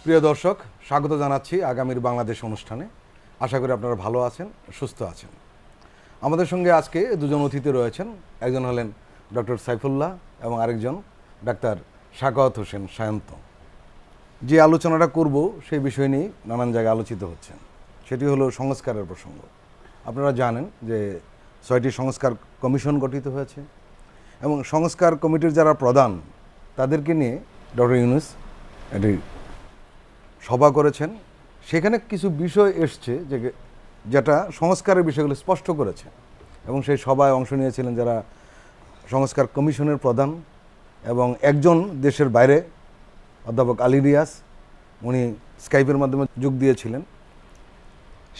প্রিয় দর্শক, স্বাগত জানাচ্ছি আগামীর বাংলাদেশ অনুষ্ঠানে। আশা করি আপনারা ভালো আছেন, সুস্থ আছেন। আমাদের সঙ্গে আজকে দুজন অতিথি রয়েছেন। একজন হলেন ডক্টর সাইফুল্লাহ এবং আরেকজন ডাক্তার সাখাওয়াত হোসেন সায়ন্ত। যে আলোচনাটা করব সেই বিষয় নিয়ে নানান জায়গায় আলোচিত হচ্ছে, সেটি হলো সংস্কারের প্রসঙ্গ। আপনারা জানেন যে 6টি সংস্কার কমিশন গঠিত হয়েছে এবং সংস্কার কমিটির যারা প্রধান তাদেরকে নিয়ে ডক্টর ইউনূস এটি সভা করেছেন। সেখানে কিছু বিষয় এসছে যেটা সংস্কারের বিষয়গুলো স্পষ্ট করেছে এবং সেই সভায় অংশ নিয়েছিলেন যারা সংস্কার কমিশনের প্রধান এবং একজন দেশের বাইরে অধ্যাপক আলী রিয়াজ, উনি স্কাইপের মাধ্যমে যোগ দিয়েছিলেন।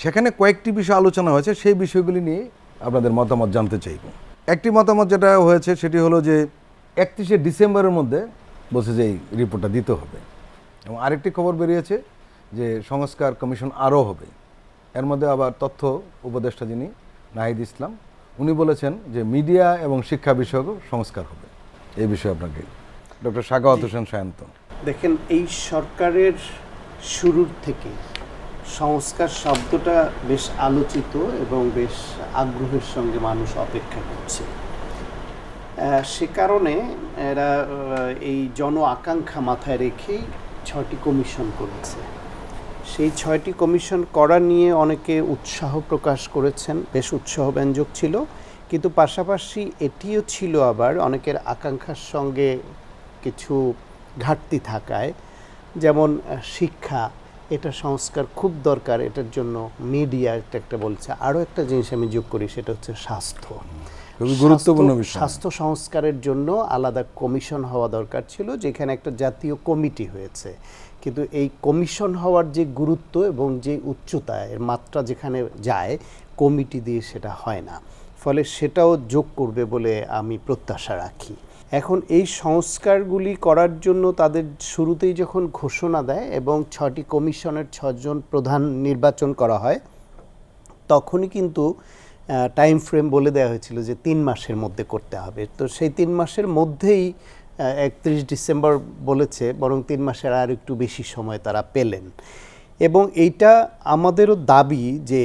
সেখানে কয়েকটি বিষয় আলোচনা হয়েছে, সেই বিষয়গুলি নিয়ে আপনাদের মতামত জানতে চাইব। একটি মতামত যেটা হয়েছে সেটি হলো যে 31শে ডিসেম্বরের মধ্যে বলছে যে এই রিপোর্টটা দিতে হবে এবং আরেকটি খবর বেরিয়েছে যে সংস্কার কমিশন আরও হবে। এর মধ্যে আবার তথ্য উপদেষ্টা যিনি নাহিদ ইসলাম, উনি বলেছেন যে মিডিয়া এবং শিক্ষা বিষয়ক সংস্কার হবে। এই বিষয়ে আপনাকে ডক্টর সাখাওয়াত হোসেন সায়ন্ত। দেখেন, এই সরকারের শুরুর থেকে সংস্কার শব্দটা বেশ আলোচিত এবং বেশ আগ্রহের সঙ্গে মানুষ অপেক্ষা করছে। সে কারণে এরা এই জন আকাঙ্ক্ষা মাথায় রেখেই 6টি কমিশন করেছে। সেই 6টি কমিশন করা নিয়ে অনেকে উৎসাহ প্রকাশ করেছেন, বেশ উৎসাহব্যঞ্জক ছিল। কিন্তু পাশাপাশি এটিও ছিল আবার অনেকের আকাঙ্ক্ষার সঙ্গে কিছু ঘাটতি থাকায়, যেমন শিক্ষা, এটা সংস্কার খুব দরকার, এটার জন্য মিডিয়া এটা একটা বলছে। আরও একটা জিনিস আমি যোগ করি, সেটা হচ্ছে স্বাস্থ্য, খুবই গুরুত্বপূর্ণ বিষয়। স্বাস্থ্য সংস্কারের জন্য আলাদা কমিশন হওয়া দরকার ছিল, যেখানে একটা জাতীয় কমিটি হয়েছে। কিন্তু এই কমিশন হওয়ার যে গুরুত্ব এবং যে উচ্চতা, এর মাত্রা যেখানে যায়, কমিটি দিয়ে সেটা হয় না। ফলে সেটাও যোগ করবে বলে আমি প্রত্যাশা রাখি। এখন এই সংস্কারগুলি করার জন্য তাদের শুরুতেই যখন ঘোষণা দেয় এবং 6টি কমিশনের 6 জন প্রধান নির্বাচন করা হয়, তখনই কিন্তু টাইম ফ্রেম বলে দেওয়া হয়েছিল যে 3 মাসের মধ্যে করতে হবে। তো সেই 3 মাসের মধ্যেই 31 ডিসেম্বর বলেছে, বরং 3 মাসের আর একটু বেশি সময় তারা পেলেন। এবং এইটা আমাদেরও দাবি যে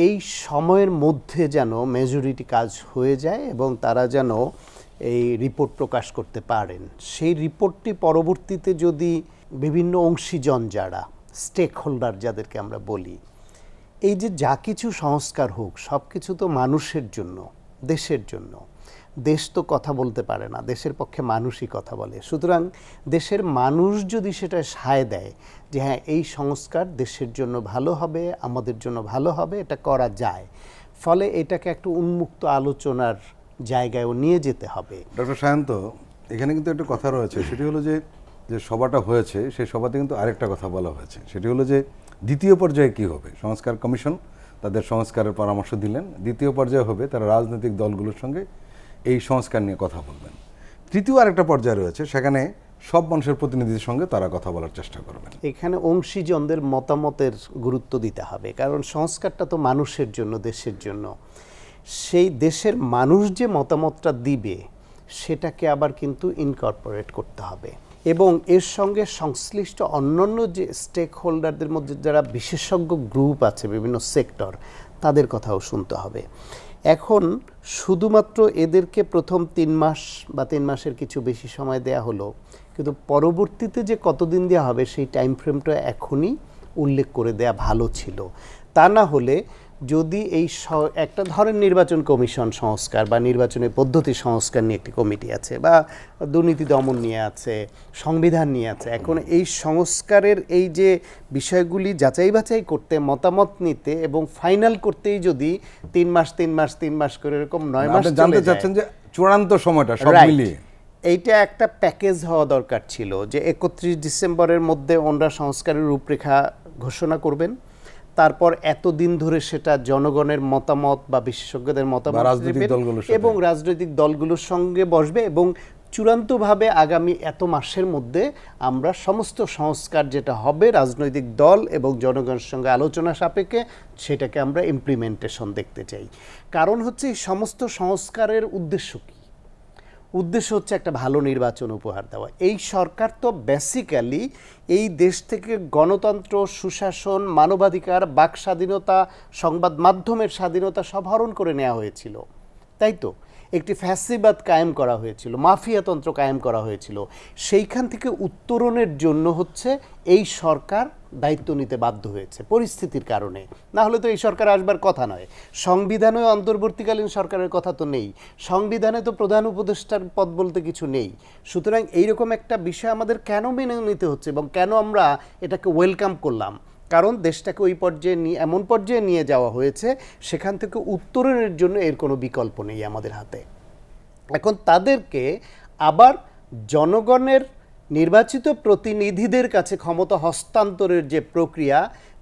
এই সময়ের মধ্যে যেন মেজরিটি কাজ হয়ে যায় এবং তারা যেন এই রিপোর্ট প্রকাশ করতে পারেন। সেই রিপোর্টটি পরবর্তীতে যদি বিভিন্ন অংশীজন, যারা স্টেক হোল্ডার যাদেরকে আমরা বলি, এই যে যা কিছু সংস্কার হোক, সব কিছু তো মানুষের জন্য, দেশের জন্য। দেশ তো কথা বলতে পারে না, দেশের পক্ষে মানুষই কথা বলে। সুতরাং দেশের মানুষ যদি সেটা সায় দেয় যে হ্যাঁ, এই সংস্কার দেশের জন্য ভালো হবে, আমাদের জন্য ভালো হবে, এটা করা যায়, ফলে এটাকে একটু উন্মুক্ত আলোচনার জায়গায়ও নিয়ে যেতে হবে। ডক্টর সায়ন্ত, এখানে কিন্তু একটা কথা রয়েছে, সেটি হলো যে সভাটা হয়েছে সেই সভাতে কিন্তু আরেকটা কথা বলা হয়েছে, সেটি হলো যে দ্বিতীয় পর্যায়ে কি হবে। সংস্কার কমিশন তাদের সংস্কারের পরামর্শ দিলেন, দ্বিতীয় পর্যায়ে হবে তারা রাজনৈতিক দলগুলোর সঙ্গে এই সংস্কার নিয়ে কথা বলবেন। তৃতীয় আরেকটা পর্যায়ে রয়েছে, সেখানে সব মানুষের প্রতিনিধির সঙ্গে তারা কথা বলার চেষ্টা করবেন। এখানে অংশীজনদের মতামতের গুরুত্ব দিতে হবে, কারণ সংস্কারটা তো মানুষের জন্য, দেশের জন্য। সেই দেশের মানুষ যে মতামতটা দিবে সেটাকে আবার কিন্তু ইনকর্পোরেট করতে হবে এবং এর সঙ্গে সংশ্লিষ্ট অন্যান্য যে স্টেক হোল্ডারদের মধ্যে যারা বিশেষজ্ঞ গ্রুপ আছে, বিভিন্ন সেক্টর, তাদের কথাও শুনতে হবে। এখন শুধুমাত্র এদেরকে প্রথম 3 মাস বা 3 মাসের কিছু বেশি সময় দেয়া হলো, কিন্তু পরবর্তীতে যে কতদিন দেওয়া হবে সেই টাইম ফ্রেমটা এখনই উল্লেখ করে দেয়া ভালো ছিল। তা না হলে যদি এই একটা ধরেন নির্বাচন কমিশন সংস্কার বা নির্বাচনের পদ্ধতি সংস্কার নিয়ে একটি কমিটি আছে, বা দুর্নীতি দমন নিয়ে আছে, সংবিধান নিয়ে আছে, এখন এই সংস্কারের এই যে বিষয়গুলি যাচাই বাছাই করতে, মতামত নিতে এবং ফাইনাল করতেই যদি 3 মাস করে এরকম 9 মাস জানতে চাচ্ছেন যে চূড়ান্ত সময়টা সব মিলিয়ে এইটা একটা প্যাকেজ হওয়া দরকার ছিল, যে 31 ডিসেম্বরের মধ্যে ওনারা সংস্কারের রূপরেখা ঘোষণা করবেন, তারপর এতদিন ধরে সেটা জনগণের মতামত বা বিশেষজ্ঞদের মতামত এবং রাজনৈতিক দলগুলোর সঙ্গে বসবে এবং চূড়ান্তভাবে আগামী এত মাসের মধ্যে আমরা সমস্ত সংস্কার যেটা হবে রাজনৈতিক দল এবং জনগণের সঙ্গে আলোচনা সাপেক্ষে সেটাকে আমরা ইমপ্লিমেন্টেশন দেখতে চাই। কারণ হচ্ছে এই সমস্ত সংস্কারের উদ্দেশ্য কী? উদ্দেশ্য হচ্ছে একটা ভালো নির্বাচন উপহার দেওয়া। এই সরকার তো বেসিক্যালি এই দেশ থেকে গণতন্ত্র, সুশাসন, মানবাধিকার, বাক স্বাধীনতা, সংবাদ মাধ্যমের স্বাধীনতা সব হরণ করে নেওয়া হয়েছিল, তাই তো? একটি ফ্যাসিবাদ কায়েম করা হয়েছিল, মাফিয়াতন্ত্র কায়েম করা হয়েছিল। সেইখান থেকে উত্তরণের জন্য হচ্ছে এই সরকার দায়িত্ব নিতে বাধ্য হয়েছে পরিস্থিতির কারণে, না হলে তো এই সরকার আসবার কথা নয়। সংবিধানে অন্তর্বর্তীকালীন সরকারের কথা তো নেই, সংবিধানে তো প্রধান উপদেষ্টার পদ বলতে কিছু নেই। সুতরাং এইরকম একটা বিষয় আমাদের কেন মেনে নিতে হচ্ছে এবং কেন আমরা এটাকে ওয়েলকাম করলাম? কারণ দেশটাকে ওই পর্যায়ে নিয়ে, এমন পর্যায়ে নিয়ে যাওয়া হয়েছে, সেখান থেকে উত্তরণের জন্য এর কোনো বিকল্প নেই আমাদের হাতে। এখন তাদেরকে আবার জনগণের নির্বাচিত প্রতিনিধিদের কাছে ক্ষমতা হস্তান্তরের যে প্রক্রিয়া,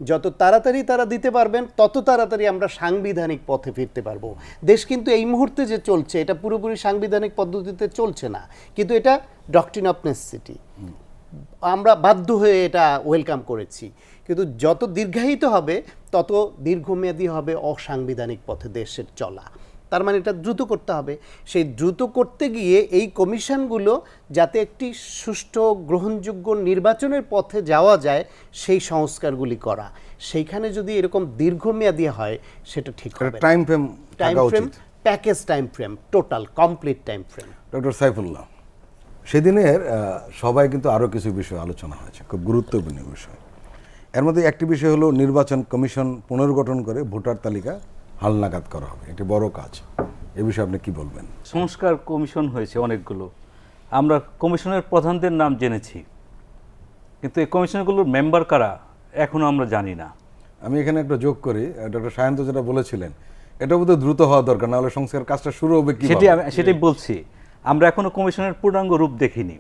যত তাড়াতাড়ি তারা দিতে পারবেন তত তাড়াতাড়ি আমরা সাংবিধানিক পথে ফিরতে পারবো। দেশ কিন্তু এই মুহূর্তে যে চলছে এটা পুরোপুরি সাংবিধানিক পদ্ধতিতে চলছে না, কিন্তু এটা ডক্ট্রিন অফ নেসেসিটি, আমরা বাধ্য হয়ে এটা ওয়েলকাম করেছি। কিন্তু যত দীর্ঘায়িত হবে তত দীর্ঘমেয়াদী হবে অসাংবিধানিক পথে দেশের চলা। তার মানে এটা দ্রুত করতে হবে। সেই দ্রুত করতে গিয়ে এই কমিশনগুলো যাতে একটি সুষ্ঠু গ্রহণযোগ্য নির্বাচনের পথে যাওয়া যায় সেই সংস্কারগুলি করা, সেইখানে যদি এরকম দীর্ঘমেয়াদী হয় সেটা ঠিক হবে। Time frame package time frame, total complete time frame. Doctor Saifullah, সেদিনের সবাই কিন্তু আরও কিছু বিষয় আলোচনা হয়েছে, খুব গুরুত্বপূর্ণ বিষয়। এর মধ্যে একটি বিষয় হলো নির্বাচন কমিশন পুনর্গঠন করে ভোটার তালিকা হালনাগাদ করা হবে, একটি বড় কাজ। এ বিষয়ে আপনি কি বলবেন? সংস্কার কমিশন হয়েছে অনেকগুলো, আমরা কমিশনের প্রধানদের নাম জেনেছি, কিন্তু এই কমিশনগুলোর মেম্বার কারা এখনও আমরা জানি না। আমি এখানে একটা যোগ করি, ডক্টর সায়ন্ত যেটা বলেছিলেন, এটা বোধহয় দ্রুত হওয়া দরকার, না হলে সংস্কার কাজটা শুরু হবে কি? সেটাই বলছি, আমরা এখনো কমিশনের পূর্ণাঙ্গ রূপ দেখিনি।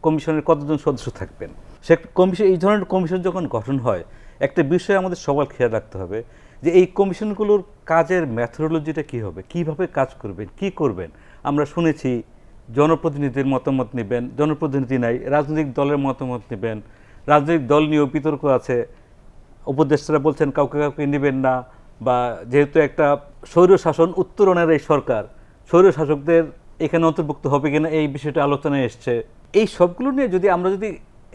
কমিশনের কতজন সদস্য থাকবেন, সে কমিশন, এই ধরনের কমিশন যখন গঠন হয়, একটা বিষয় আমাদের সবার খেয়াল রাখতে হবে যে এই কমিশনগুলোর কাজের ম্যাথোডোলজিটা কী হবে, কীভাবে কাজ করবেন, কি করবেন। আমরা শুনেছি জনপ্রতিনিধির মতামত নেবেন, জনপ্রতিনিধি নাই, রাজনৈতিক দলের মতামত নেবেন, রাজনৈতিক দল নিয়েও বিতর্ক আছে, উপদেষ্টারা বলছেন কাউকে কাউকে নেবেন না, বা যেহেতু একটা স্বৈরশাসন উত্তরণের এই সরকার, স্বৈরশাসকদের এখানে অন্তর্ভুক্ত হবে কিনা এই বিষয়টা আলোচনায় এসছে। এই সবগুলো নিয়ে যদি আমরা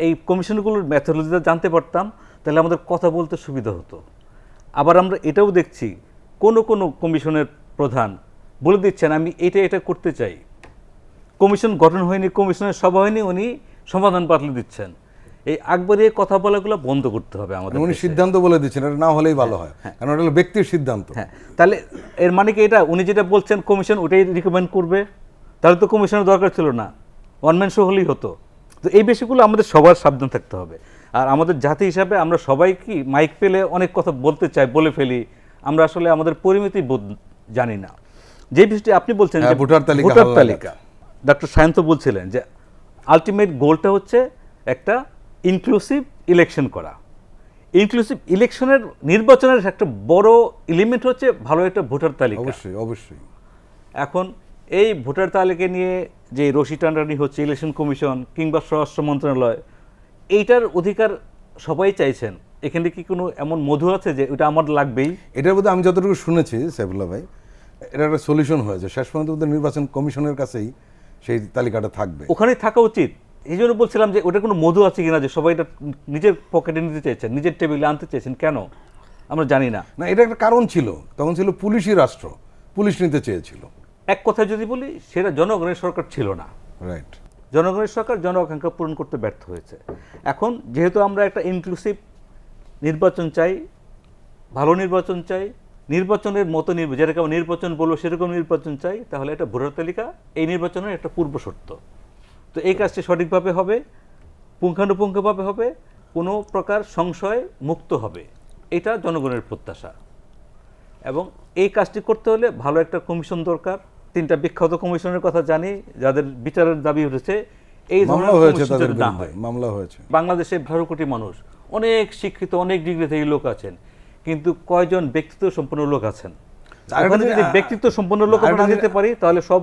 এই কমিশনগুলোর ম্যাথোডোলজিটা জানতে পারতাম তাহলে আমাদের কথা বলতে সুবিধা হতো। আবার আমরা এটাও দেখছি কোনো কমিশনের প্রধান বলে দিচ্ছেন আমি এটা করতে চাই, কমিশন গঠন হয়নি, কমিশনের সভা হয়নি, উনি সমাধান পাতলে দিচ্ছেন। এই আকবরে কথা বলাগুলো বন্ধ করতে হবে আমাদের। উনি সিদ্ধান্ত বলে দিচ্ছেন, এটা না হলেই ভালো হয়, কারণ এটা হলো ব্যক্তির সিদ্ধান্ত। হ্যাঁ, তাহলে এর মানে কি এটা উনি যেটা বলছেন কমিশন ওটাই রিকমেন্ড করবে? তাহলে তো কমিশনের দরকার ছিল না, ওয়ান ম্যান শো হলেই হতো। তো এই বিষয়গুলো আমাদের সবার সাবধান থাকতে হবে। আর আমাদের জাতি হিসাবে আমরা সবাই কি মাইক পেলে অনেক কথা বলতে চাই, বলে ফেলি, আমরা আসলে আমাদের পরিমিতি জানি না। যে বিষয়টি আপনি বলছেন ভোটার তালিকা, ডক্টর সায়ন্ত বলছিলেন যে আলটিমেট গোলটা হচ্ছে একটা ইনক্লুসিভ ইলেকশন করা। ইনক্লুসিভ ইলেকশনের নির্বাচনের একটা বড় এলিমেন্ট হচ্ছে ভালো একটা ভোটার তালিকা। অবশ্যই অবশ্যই। এখন এই ভোটার তালিকা নিয়ে যে রশি টানাটানি হচ্ছে ইলেকশন কমিশন কিংবা স্বরাষ্ট্র মন্ত্রণালয়, এইটার অধিকার সবাই চাইছেন। এখানে কি কোনো এমন মধু আছে যে ওটা আমার লাগবেই? এটার মধ্যে আমি যতটুকু শুনেছি সাইফুল্লাহ ভাই, এটা একটা সলিউশন হয়েছে, শেষ পর্যন্ত নির্বাচন কমিশনের কাছেই সেই তালিকাটা থাকবে, ওখানেই থাকা উচিত। এই জন্য বলছিলাম যে ওটা কোনো মধু আছে কিনা যে সবাই এটা নিজের পকেটে নিতে চাইছেন, নিজের টেবিলে আনতে চাইছেন, কেন আমরা জানি না। না, এটা একটা কারণ ছিল, তখন ছিল পুলিশি রাষ্ট্র, পুলিশ নিতে চেয়েছিল। এক কথায় যদি বলি, সেটা জনগণের সরকার ছিল না। রাইট, জনগণের সরকার জন আকাঙ্ক্ষা পূরণ করতে ব্যর্থ হয়েছে। এখন যেহেতু আমরা একটা ইনক্লুসিভ নির্বাচন চাই, ভালো নির্বাচন চাই, নির্বাচনের মতো যেরকম নির্বাচন বলবো সেরকম নির্বাচন চাই, তাহলে একটা ভোটার তালিকা এই নির্বাচনের একটা পূর্ব শর্ত। তো এই কাজটি সঠিকভাবে হবে, পুঙ্খানুপুঙ্খভাবে হবে, কোনো প্রকার সংশয় মুক্ত হবে, এটা জনগণের প্রত্যাশা। এবং এই কাজটি করতে হলে ভালো একটা কমিশন দরকার। 3টা বিখ্যাত কমিশনের কথা জানি যাদের বিচারের দাবি উঠেছে। এই ধরনের মামলা হয়েছে। বাংলাদেশে 12 কোটি মানুষ, অনেক শিক্ষিত, অনেক ডিগ্রি থেকে লোক আছেন, কিন্তু কয়জন ব্যক্তিত্ব সম্পন্ন লোক আছেন? যদি ব্যক্তিত্ব সম্পন্ন লোক আমরা দিতে পারি তাহলে সব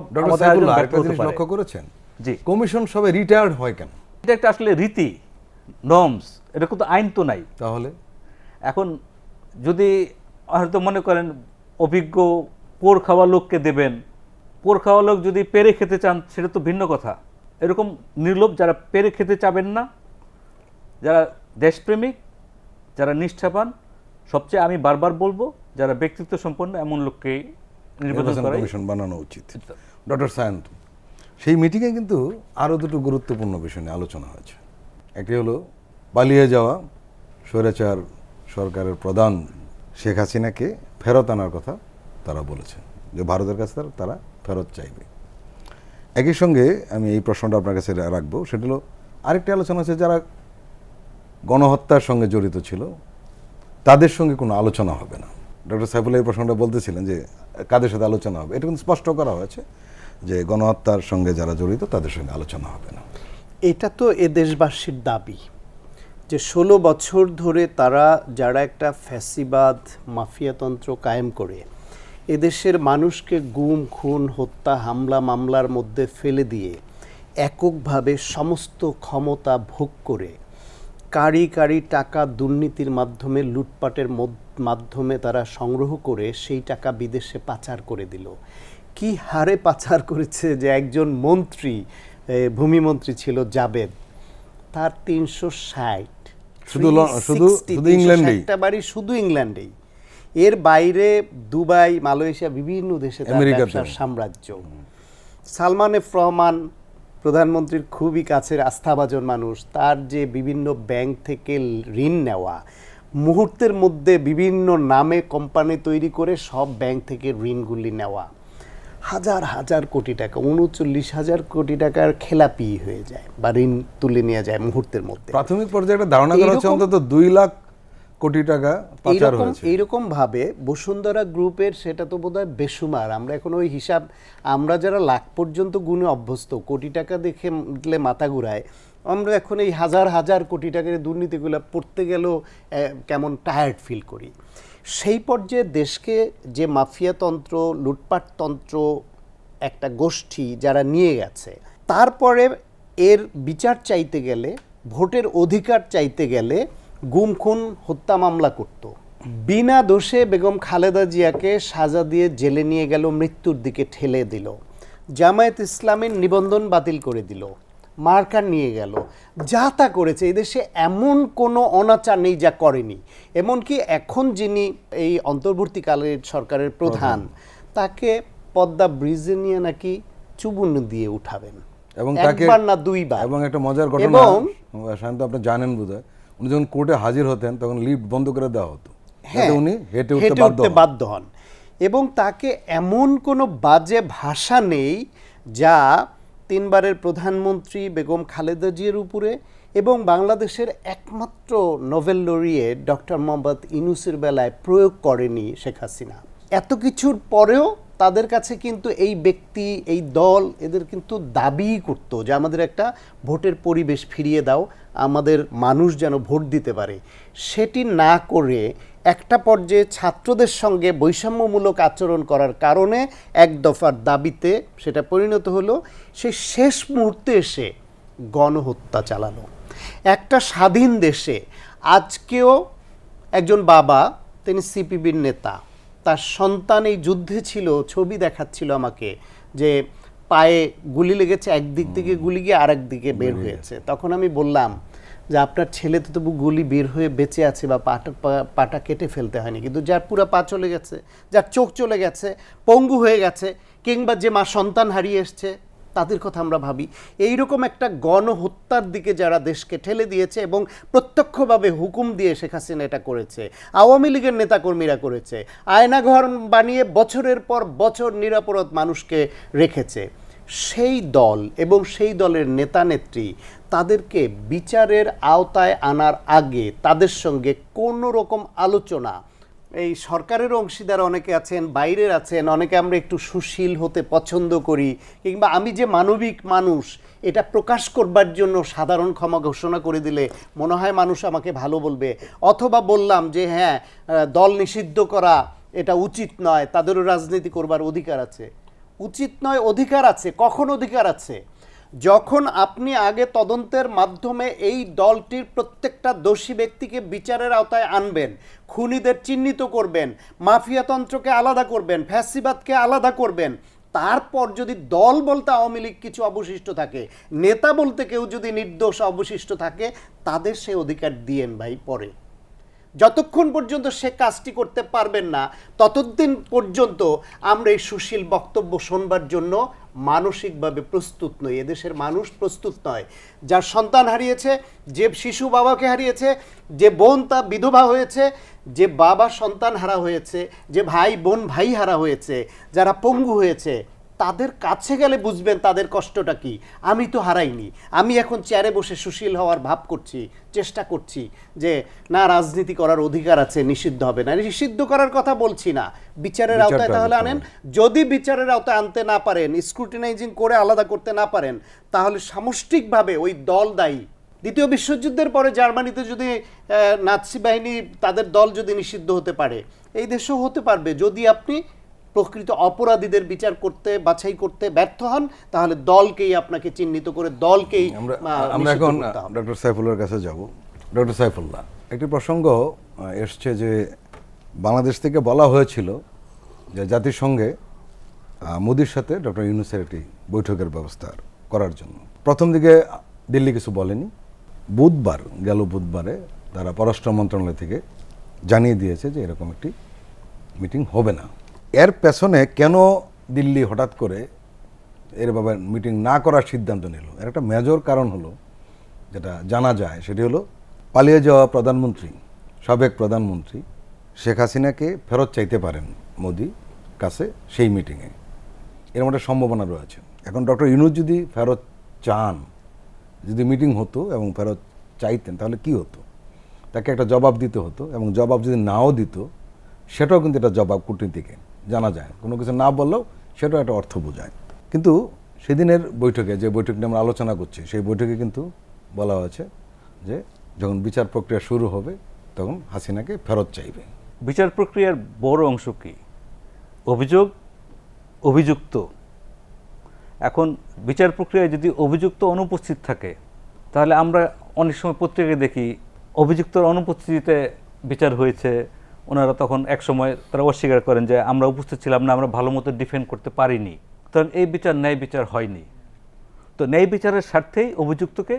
লক্ষ্য করেছেন জি কমিশন সবে রিটায়ার্ড হয় কেন? এটা একটা আসলে রীতি, নর্মস, এটা কিন্তু আইন তো নাই। তাহলে এখন যদি হয়তো মনে করেন অভিজ্ঞ পোর খাওয়া লোককে দেবেন, পোর খাওয়া লোক যদি পেরে খেতে চান সেটা তো ভিন্ন কথা। এরকম নির্লোভ যারা পেরে খেতে চাবেন না, যারা দেশপ্রেমিক, যারা নিষ্ঠাবান, সবচেয়ে আমি বারবার বলবো যারা ব্যক্তিত্ব সম্পন্ন এমন লোককেই নির্বাচন করা কমিশন বানানো উচিত। ডক্টর সায়ন্ত, সেই মিটিংয়ে কিন্তু আরও দুটো গুরুত্বপূর্ণ বিষয় নিয়ে আলোচনা হয়েছে। একটি হলো পালিয়ে যাওয়া স্বৈরাচার সরকারের প্রধান শেখ হাসিনাকে ফেরত আনার কথা তারা বলেছে, যে ভারতের কাছে তারা ফেরত চাইবে। একই সঙ্গে আমি এই প্রশ্নটা আপনার কাছে রাখবো, সেটা হলো আরেকটি আলোচনা আছে যারা গণহত্যার সঙ্গে জড়িত ছিল তাদের সঙ্গে কোনো আলোচনা হবে না। ডক্টর সাইফুল্লাহ এই প্রশ্নটা বলতেছিলেন যে কাদের সাথে আলোচনা হবে, এটা কিন্তু স্পষ্ট করা হয়েছে যে গণহত্যার সঙ্গে যারা জড়িত তাদের সঙ্গে আলোচনা হবে না। এটা তো এ দেশবাসীর দাবি যে 16 বছর ধরে তারা যারা একটা ফ্যাসিবাদ মাফিয়াতন্ত্র কায়েম করে এদেশের মানুষকে গুম খুন হত্যা হামলা মামলার মধ্যে ফেলে দিয়ে এককভাবে সমস্ত ক্ষমতা ভোগ করে কারি কারি টাকা দুর্নীতির মাধ্যমে লুটপাটের মাধ্যমে তারা সংগ্রহ করে সেই টাকা বিদেশে পাচার করে দিল। কি হারে পাচার করেছে যে একজন মন্ত্রী, ভূমিমন্ত্রী ছিল জাবেদ, তার 360 শুধু ইংল্যান্ডেই, একটা বাড়ি শুধু ইংল্যান্ডেই, এর বাইরে দুবাই মালয়েশিয়া বিভিন্ন দেশে তার ব্যবসার সাম্রাজ্য। সালমান এফ রহমান প্রধানমন্ত্রীর খুবই কাছের আস্থাভাজন মানুষ, তার যে বিভিন্ন ব্যাংক থেকে ঋণ নেওয়া, মুহূর্তের মধ্যে বিভিন্ন নামে কোম্পানি তৈরি করে সব ব্যাংক থেকে ঋণগুলি নেওয়া, হাজার হাজার কোটি টাকা, 39,000 কোটি টাকার খেলাপি হয়ে যায় বা ঋণ তুলে নেওয়া যায় মুহূর্তের মধ্যে। প্রাথমিক পর্যায়ে একটা ধারণা করা হচ্ছে অন্তত 2 লাখ কোটি টাকা পাচার হয়েছে। এইরকম ভাবে বসুন্ধরা গ্রুপের সেটা তো বোধহয় বেসুমার, আমরা এখন ওই হিসাব, আমরা যারা লাখ পর্যন্ত গুণে অভ্যস্ত, কোটি টাকা দেখলে মাথা ঘুরায়, আমরা এখন এই হাজার হাজার কোটি টাকার দুর্নীতিগুলো পড়তে গেলেও কেমন টায়ার্ড ফিল করি। সেই পর্যায়ে দেশকে যে মাফিয়াতন্ত্র লুটপাটতন্ত্র একটা গোষ্ঠী যারা নিয়ে গেছে, তারপরে এর বিচার চাইতে গেলে, ভোটের অধিকার চাইতে গেলে গুম খুন হত্যা মামলা করত। বিনা দোষে বেগম খালেদা জিয়াকে সাজা দিয়ে জেলে নিয়ে গেল, মৃত্যুর দিকে ঠেলে দিল। জামায়াত ইসলামের নিবন্ধন বাতিল করে দিল, মার্কার নিয়ে গেল, যা তা করেছে। এদেশে এমন কোনো অনাচার নেই যা করেনি। এমনকি এখন যিনি এই অন্তর্বর্তীকালের সরকারের প্রধান, তাকে পদ্মা ব্রিজে নিয়ে নাকি চুবুন দিয়ে উঠাবেন, এবং তাকে একবার না দুইবার। এবং একটা মজার ঘটনা, শান্ত আপনি জানেন বোধহয়, উনি যখন কোর্টে হাজির হতেন তখন লিফট বন্ধ করে দেওয়া হতো, উনি হেঁটে উঠতে বাধ্য হন। এবং তাকে এমন কোনো বাজে ভাষা নেই যা 3 বারের প্রধানমন্ত্রী বেগম খালেদা জিয়ার উপরে এবং বাংলাদেশের একমাত্র নোবেল লরিয়েট ডক্টর মোহাম্মদ ইউনূসের বেলায় প্রয়োগ করেনি শেখ হাসিনা। এত কিছুর পরেও তাদের কাছে কিন্তু এই ব্যক্তি, এই দল, এদের কিন্তু দাবি করতো যে আমাদের একটা ভোটের পরিবেশ ফিরিয়ে দাও, আমাদের মানুষ যেন ভোট দিতে পারে। সেটি না করে একটা পর্যায়ে ছাত্রদের সঙ্গে বৈষম্যমূলক আচরণ করার কারণে এক দফার দাবিতে সেটা পরিণত হলো সেই শেষ মুহূর্তে এসে গণহত্যা চালানো। একটা স্বাধীন দেশে আজকেও একজন বাবা, তিনি সিপিবির নেতা, তার সন্তান এই যুদ্ধে ছিল, ছবি দেখাচ্ছিল আমাকে যে পায়ে গুলি লেগেছে, একদিক থেকে গুলি গিয়ে আরেক দিকে বের হয়েছে। তখন আমি বললাম যে আপনার ছেলে তো তবু গুলি বের হয়ে বেঁচে আছে বা পাটা কেটে ফেলতে হয়নি, কিন্তু যার পুরো পা চলে গেছে, যার চোখ চলে গেছে, পঙ্গু হয়ে গেছে, কিংবা যে মা সন্তান হারিয়ে এসছে, তাদের কথা আমরা ভাবি। এইরকম একটা গণহত্যার দিকে যারা দেশকে ঠেলে দিয়েছে এবং প্রত্যক্ষভাবে হুকুম দিয়ে শেখ হাসিনা এটা করেছে, আওয়ামী লীগের নেতাকর্মীরা করেছে, আয়নাঘর বানিয়ে বছরের পর বছর নিরাপরাধ মানুষকে রেখেছে, সেই দল এবং সেই দলের নেতা নেত্রী তাদেরকে বিচারের আওতায় আনার আগে তাদের সঙ্গে কোনো রকম আলোচনা, এই সরকারের অংশীদার অনেকে আছেন, বাইরের আছেন, অনেকে আমরা একটু সুশীল হতে পছন্দ করি, কিংবা আমি যে মানবিক মানুষ এটা প্রকাশ করবার জন্য সাধারণ ক্ষমা ঘোষণা করে দিলে মনে হয় মানুষ আমাকে ভালো বলবে, অথবা বললাম যে হ্যাঁ দল নিষিদ্ধ করা এটা উচিত নয়, তাদেরও রাজনীতি করবার অধিকার আছে। উচিত নয়, অধিকার আছে। কখন অধিকার আছে? যখন আপনি আগে তদন্তের মাধ্যমে এই দলটির প্রত্যেকটা দোষী ব্যক্তিকে বিচারের আওতায় আনবেন, খুনিদের চিহ্নিত করবেন, মাফিয়াতন্ত্রকে আলাদা করবেন, ফ্যাসিবাদকে আলাদা করবেন, তারপর যদি দল বলতে আওয়ামী লীগ কিছু অবশিষ্ট থাকে, নেতা বলতে কেউ যদি নির্দোষ অবশিষ্ট থাকে, তাদের সেই অধিকার দিয়েন ভাই পরে। যতক্ষণ পর্যন্ত সে কাজটি করতে পারবেন না, ততদিন পর্যন্ত আমরা এই সুশীল বক্তব্য শোনবার জন্য মানসিকভাবে প্রস্তুত নই। এদেশের মানুষ প্রস্তুত নয়। যার সন্তান হারিয়েছে, যে শিশু বাবাকে হারিয়েছে, যে বোন তা বিধবা হয়েছে, যে বাবা সন্তান হারা হয়েছে, যে ভাই বোন ভাই হারা হয়েছে, যারা পঙ্গু হয়েছে, তাদের কাছে গেলে বুঝবেন তাদের কষ্টটা কি। আমি তো হারাইনি, আমি এখন চেয়ারে বসে সুশীল হওয়ার ভাব করছি, চেষ্টা করছি যে না, রাজনীতি করার অধিকার আছে, নিষিদ্ধ হবে না। নিষিদ্ধ করার কথা বলছি না, বিচারের আওতায় তাহলে আনেন। যদি বিচারের আওতায় আনতে না পারেন, স্ক্রুটিনাইজিং করে আলাদা করতে না পারেন, তাহলে সামষ্টিকভাবে ওই দল দায়ী। দ্বিতীয় বিশ্বযুদ্ধের পরে জার্মানিতে যদি নাৎসি বাহিনী, তাদের দল যদি নিষিদ্ধ হতে পারে, এই দেশেও হতে পারবে। যদি আপনি প্রকৃত অপরাধীদের বিচার করতে, বাছাই করতে ব্যর্থ হন, তাহলে দলকেই আপনাকে চিহ্নিত করে দলকেই আমরা এখন ডক্টর সাইফুল্লাহর কাছে যাব। ডক্টর সাইফুল্লাহ, একটি প্রসঙ্গ এসছে যে বাংলাদেশ থেকে বলা হয়েছিল যে জাতিসংঘে মোদির সাথে ডক্টর ইউনূসের একটি বৈঠকের ব্যবস্থা করার জন্য। প্রথম দিকে দিল্লি কিছু বলেনি। গেল বুধবারে তারা পররাষ্ট্র মন্ত্রণালয় থেকে জানিয়ে দিয়েছে যে এরকম একটি মিটিং হবে না। এর পেছনে কেন দিল্লি হঠাৎ করে এরভাবে মিটিং না করার সিদ্ধান্ত নিল, এর একটা মেজর কারণ হলো, যেটা জানা যায়, সেটি হলো পালিয়ে যাওয়া প্রধানমন্ত্রী, সাবেক প্রধানমন্ত্রী শেখ হাসিনাকে ফেরত চাইতে পারেন মোদি কাছে সেই মিটিংয়ে, এরকম একটা সম্ভাবনা রয়েছে। এখন ডক্টর ইউনূস যদি ফেরত চান, যদি মিটিং হতো এবং ফেরত চাইতেন, তাহলে কি হতো? তাকে একটা জবাব দিতে হতো, এবং জবাব যদি নাও দিত, সেটাও কিন্তু একটা জবাব কূটনীতিকে জানা যায়। কোনো কিছু না বললেও সেটাও একটা অর্থ বোঝায়। কিন্তু সেদিনের বৈঠকে, যে বৈঠকটি আমরা আলোচনা করছি, সেই বৈঠকে কিন্তু বলা হয়েছে যে যখন বিচার প্রক্রিয়া শুরু হবে তখন হাসিনাকে ফেরত চাইবে। বিচার প্রক্রিয়ার বড় অংশ কি? অভিযোগ, অভিযুক্ত। এখন বিচার প্রক্রিয়ায় যদি অভিযুক্ত অনুপস্থিত থাকে, তাহলে আমরা অনেক সময় পত্রিকায় দেখি অভিযুক্তর অনুপস্থিতিতে বিচার হয়েছে। ওনারা তখন এক সময় তারা অস্বীকার করেন যে আমরা উপস্থিত ছিলাম না, আমরা ভালো মতো ডিফেন্ড করতে পারিনি। তখন এই বিচার ন্যায় বিচার হয়নি। তো ন্যায় বিচারের স্বার্থেই অভিযুক্তকে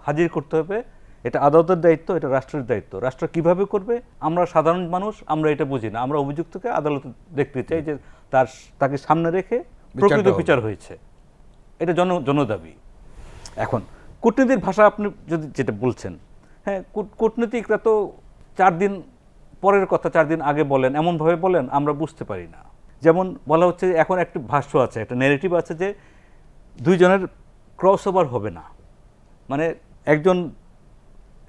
হাজির করতে হবে। এটা আদালতের দায়িত্ব, এটা রাষ্ট্রের দায়িত্ব। রাষ্ট্র কিভাবে করবে, আমরা সাধারণ মানুষ আমরা এটা বুঝি না। আমরা অভিযুক্তকে আদালতে দেখতে চাই যে তাকে সামনে রেখে প্রকৃত বিচার হয়েছে। এটা জনদাবি। এখন কূটনীতির ভাষা আপনি যদি যেটা বলছেন, হ্যাঁ, কূটনীতিকরা তো 4 দিন পরের কথা 4 দিন আগে বলেন, এমনভাবে বলেন আমরা বুঝতে পারি না। যেমন বলা হচ্ছে এখন একটা ভাষ্য আছে, একটা ন্যারেটিভ আছে যে দুইজনের ক্রস ওভার হবে না, মানে একজন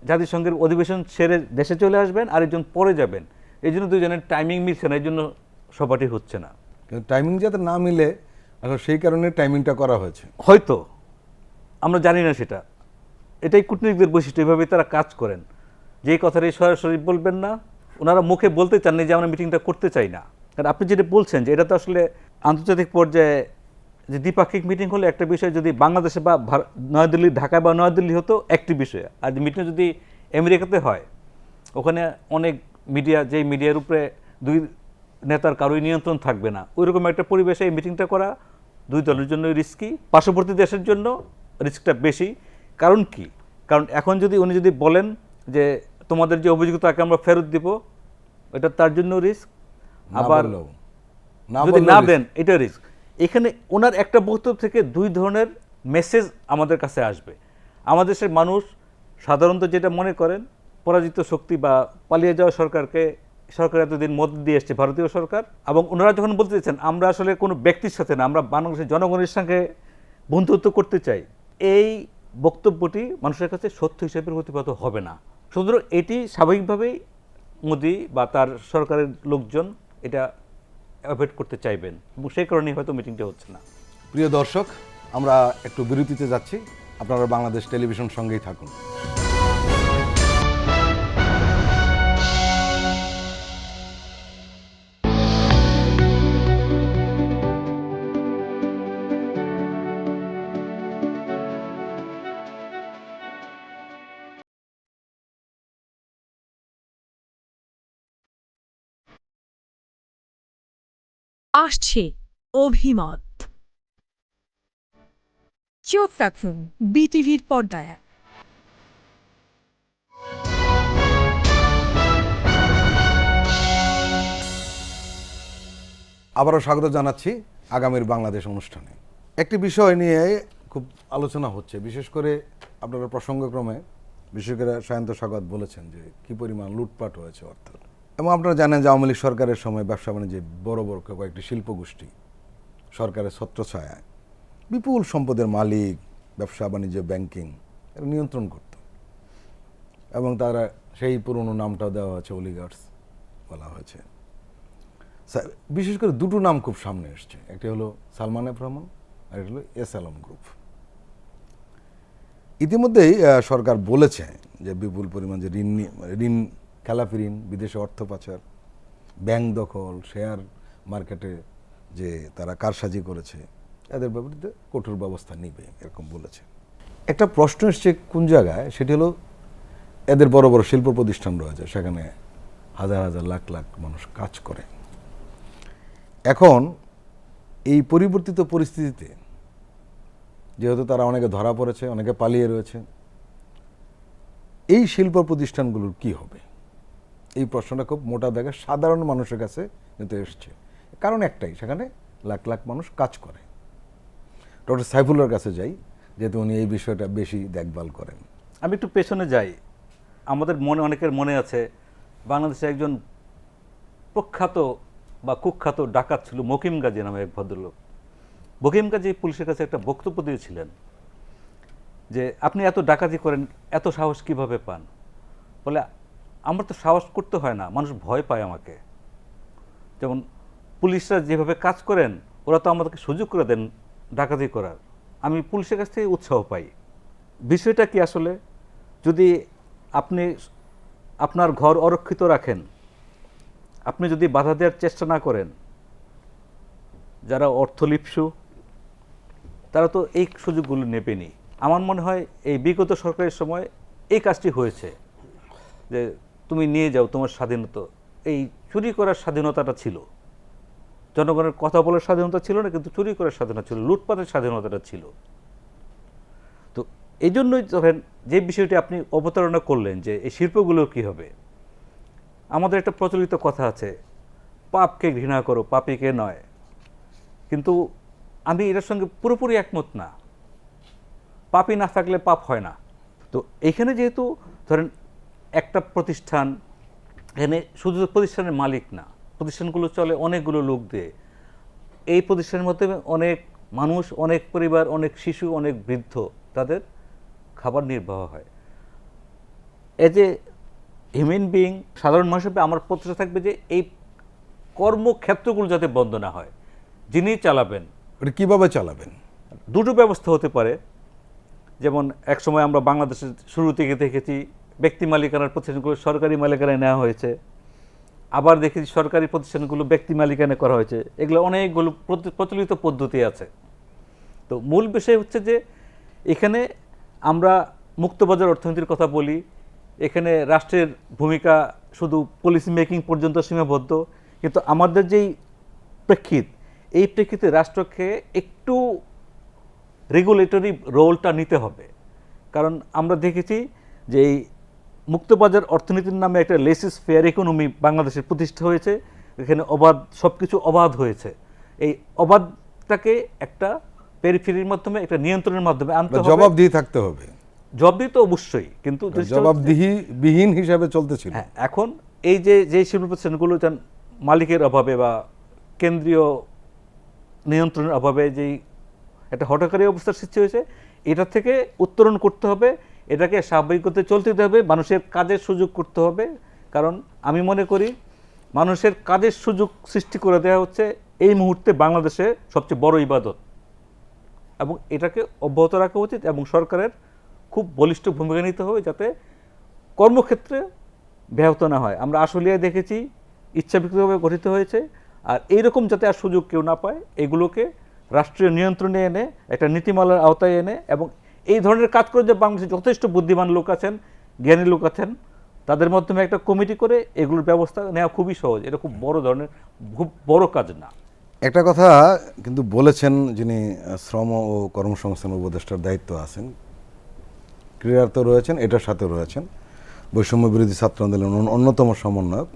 জাতিসংঘের অধিবেশন সেরে দেশে চলে আসবেন, আরেকজন পরে যাবেন। এই জন্য দুইজনের টাইমিং মিলছে না, এই জন্য সভাটি হচ্ছে না। কিন্তু টাইমিং যাতে না মিলে, এখন সেই কারণে টাইমিংটা করা হয়েছে। হয়তো আমরা জানি না সেটা। এটাই কূটনীতিকদের বৈশিষ্ট্য, এভাবে তারা কাজ করেন। যেই কথাটি সরাসরি বলবেন না, ওনারা মুখে বলতে চান না যে আমরা মিটিংটা করতে চাই না। কারণ আপনি যেটা বলছেন যে এটা তো আসলে আন্তর্জাতিক পর্যায়ে যে দ্বিপাক্ষিক মিটিং হলে একটা বিষয়, যদি বাংলাদেশে বা নয়াদিল্লি, ঢাকায় বা নয়াদিল্লি হতো একটি বিষয়, আর মিটিং যদি আমেরিকাতে হয়, ওখানে অনেক মিডিয়া, যেই মিডিয়ার উপরে দুই নেতার কারোই নিয়ন্ত্রণ থাকবে না, ওইরকম একটা পরিবেশে এই মিটিংটা করা দুই দলের জন্য রিস্কি, পার্শ্ববর্তী দেশের জন্য রিস্কটা বেশি। কারণ কি? কারণ এখন যদি উনি যদি বলেন যে তোমাদের যে অভিযোগ তাকে আমরা ফেরত দিব, এটা তার জন্য রিস্ক। আবার যদি না দেন, এটা রিস্ক। এখানে ওনার একটা বক্তব্য থেকে দুই ধরনের মেসেজ আমাদের কাছে আসবে। আমাদের দেশের মানুষ সাধারণত যেটা মনে করেন, পরাজিত শক্তি বা পালিয়ে যাওয়া সরকার এতদিন মদত দিয়ে এসছে, ভারতীয় সরকার। এবং ওনারা যখন বলতে চাচ্ছেন আমরা আসলে কোনো ব্যক্তির সাথে না, আমরা বাংলাদেশের জনগণের সঙ্গে বন্ধুত্ব করতে চাই, এই বক্তব্যটি মানুষের কাছে সত্য হিসেবে প্রতিপাদিত হবে না। সুতরাং এটি স্বাভাবিকভাবেই মোদি বা তার সরকারের লোকজন এটা অ্যাভয়েড করতে চাইবেন, এবং সেই কারণেই হয়তো মিটিংটা হচ্ছে না। প্রিয় দর্শক, আমরা একটু বিরতিতে যাচ্ছি, আপনারা বাংলাদেশ টেলিভিশন সঙ্গেই থাকুন। আসছে অভিমত। চোখ রাখুন বিটিভির পর্দায়। আবারও স্বাগত জানাচ্ছি আগামীর বাংলাদেশ অনুষ্ঠানে। একটি বিষয় নিয়ে খুব আলোচনা হচ্ছে, বিশেষ করে আপনারা প্রসঙ্গক্রমে বিশেষ করে সায়ন্ত স্বাগত বলেছেন যে কী পরিমাণ লুটপাট হয়েছে অর্থ। এবং আপনারা জানেন যে আওয়ামী লীগ সরকারের সময় ব্যবসা বাণিজ্যে বড় বড় কয়েকটি শিল্পগোষ্ঠী সরকারের ছত্রছায়ায় বিপুল সম্পদের মালিক, ব্যবসা বাণিজ্য, ব্যাংকিং এরা নিয়ন্ত্রণ করত এবং তারা সেই পুরনো নামটাও দেওয়া হয়েছে অলিগার্স বলা হয়েছে। বিশেষ করে দুটো নাম খুব সামনে এসছে, একটি হলো সালমান এফ রহমান আর একটি হলো এস আলম গ্রুপ। ইতিমধ্যেই সরকার বলেছে যে বিপুল পরিমাণ যে ঋণ খেলাপি ঋণ, বিদেশে অর্থ পাচার, ব্যাংক দখল, শেয়ার মার্কেটে যে তারা কারসাজি করেছে এদের বিরুদ্ধে কঠোর ব্যবস্থা নিবে এরকম বলেছে। একটা প্রশ্ন এসছে কোন জায়গায়, সেটি হলো এদের বড় বড় শিল্প প্রতিষ্ঠান রয়েছে, সেখানে হাজার হাজার লাখ লাখ মানুষ কাজ করে। এখন এই পরিবর্তিত পরিস্থিতিতে যেহেতু তারা অনেকে ধরা পড়েছে, অনেকে পালিয়ে রয়েছে, এই শিল্প প্রতিষ্ঠানগুলোর কি হবে, এই প্রশ্নটা খুব মোটা দাগে সাধারণ মানুষের কাছে কিন্তু এসছে। কারণ একটাই, সেখানে লাখ লাখ মানুষ কাজ করে। ডক্টর সাইফুল্লাহর কাছে যাই, যেহেতু উনি এই বিষয়টা বেশি দেখভাল করেন। আমি একটু পেছনে যাই। আমাদের অনেকের মনে আছে বাংলাদেশে একজন প্রখ্যাত বা কুখ্যাত ডাকাত ছিল মকিম গাজী নামে এক ভদ্রলোক। মকিম গাজী পুলিশের কাছে একটা বক্তব্য দিয়েছিলেন যে আপনি এত ডাকাতি করেন, এত সাহস কিভাবে পান? বলে আমার তো সাহস করতে হয় না, মানুষ ভয় পায় আমাকে। যেমন পুলিশরা যেভাবে কাজ করেন, ওরা তো আমাদেরকে সুযোগ করে দেন ডাকাতি করার, আমি পুলিশের কাছ থেকে উৎসাহ পাই। বিষয়টা কি আসলে, যদি আপনি আপনার ঘর অরক্ষিত রাখেন, আপনি যদি বাধা দেওয়ার চেষ্টা না করেন, যারা অর্থলিপ্সু তারা তো এই সুযোগগুলো নেবেনি। আমার মনে হয় এই বিগত সরকারের সময় এই কাজটি হয়েছে যে তুমি নিয়ে যাও তোমার স্বাধীনতা। এই চুরি করার স্বাধীনতাটা ছিল, জনগণের কথা বলার স্বাধীনতা ছিল না, কিন্তু চুরি করার স্বাধীনতা ছিল, লুটপাটের স্বাধীনতাটা ছিল। তো এই জন্যই ধরেন যে বিষয়টি আপনি অবতারণা করলেন যে এই শিল্পগুলোর কী হবে। আমাদের একটা প্রচলিত কথা আছে, পাপকে ঘৃণা করো, পাপীকে নয়। কিন্তু আমি এটার সঙ্গে পুরোপুরি একমত না। পাপই না থাকলে পাপ হয় না। তো এইখানে যেহেতু ধরেন একটা প্রতিষ্ঠান, এখানে শুধু প্রতিষ্ঠানের মালিক না, প্রতিষ্ঠানগুলো চলে অনেকগুলো লোক দিয়ে। এই প্রতিষ্ঠানের মাধ্যমে অনেক মানুষ, অনেক পরিবার, অনেক শিশু, অনেক বৃদ্ধ তাদের খাবার নির্বাহ হয়। এজ এ হিউম্যান বিইং, সাধারণ মানুষ হিসেবে আমার প্রত্যাশা থাকবে যে এই কর্মক্ষেত্রগুলো যাতে বন্ধ না হয়। যিনি চালাবেন, ওটা কীভাবে চালাবেন? দুটো ব্যবস্থা হতে পারে। যেমন একসময় আমরা বাংলাদেশের শুরু থেকে দেখেছি ব্যক্তি মালিকানার প্রতিষ্ঠানগুলো সরকারি মালিকানায় নেওয়া হয়েছে, আবার দেখেছি সরকারি প্রতিষ্ঠানগুলো ব্যক্তি মালিকানায় করা হয়েছে। এগুলো অনেকগুলো প্রচলিত পদ্ধতি আছে। তো মূল বিষয় হচ্ছে যে এখানে আমরা মুক্তবাজার অর্থনীতির কথা বলি, এখানে রাষ্ট্রের ভূমিকা শুধু পলিসি মেকিং পর্যন্ত সীমাবদ্ধ, কিন্তু আমাদের যেই প্রেক্ষিত, এই প্রেক্ষিতে রাষ্ট্রকে একটু রেগুলেটরি রোলটা নিতে হবে। কারণ আমরা দেখেছি যে এই মুক্তবাজার অর্থনীতির নামে একটা লেসিস ফেয়ার ইকোনমি বাংলাদেশে প্রতিষ্ঠা হয়েছে। এখানে অবাধ, সব কিছু অবাধ হয়েছে। এই অবাধটাকে একটা পেরিফেরির মাধ্যমে, একটা নিয়ন্ত্রণের মাধ্যমে আনতে হবে। জবাবদিহি থাকতে হবে। জবাবদিহি তো অবশ্যই, কিন্তু জবাবদিহিবিহীন হিসাবে চলতেছিল। হ্যাঁ, এখন এই যে শিল্প প্রতিষ্ঠানগুলো মালিকের অভাবে বা কেন্দ্রীয় নিয়ন্ত্রণের অভাবে যেই একটা হঠকারী অবস্থার সৃষ্টি হয়েছে, এটা থেকে উত্তরণ করতে হবে। এটাকে স্বাভাবিকতে চলতে দিতে হবে, মানুষের কাজের সুযোগ করতে হবে। কারণ আমি মনে করি মানুষের কাজের সুযোগ সৃষ্টি করে দেওয়া হচ্ছে এই মুহূর্তে বাংলাদেশে সবচেয়ে বড় ইবাদত, এবং এটাকে অব্যাহত রাখা উচিত। এবং সরকারের খুব বলিষ্ঠ ভূমিকা নিতে হবে যাতে কর্মক্ষেত্রে ব্যাহত না হয়। আমরা আশুলিয়ায় দেখেছি ইচ্ছাকৃতভাবে গঠিত হয়েছে, আর এইরকম যাতে আর সুযোগ কেউ না পায়, এগুলোকে রাষ্ট্রীয় নিয়ন্ত্রণে এনে একটা নীতিমালার আওতায় এনে, এবং এই ধরনের কাজ করে যে বাংলাদেশে যথেষ্ট বুদ্ধিমান লোক আছেন, জ্ঞানী লোক আছেন, তাদের মাধ্যমে একটা কমিটি করে এগুলোর ব্যবস্থা নেওয়া খুবই সহজ। এটা খুব বড় ধরনের, খুব বড় কাজ না। একটা কথা কিন্তু বলেছেন যিনি শ্রম ও কর্মসংস্থান উপদেষ্টার দায়িত্ব আছেন, ক্রীড়ার তো রয়েছেন, এটার সাথে রয়েছেন বৈষম্য বিরোধী ছাত্র আন্দোলনের অন্যতম সমন্বয়ক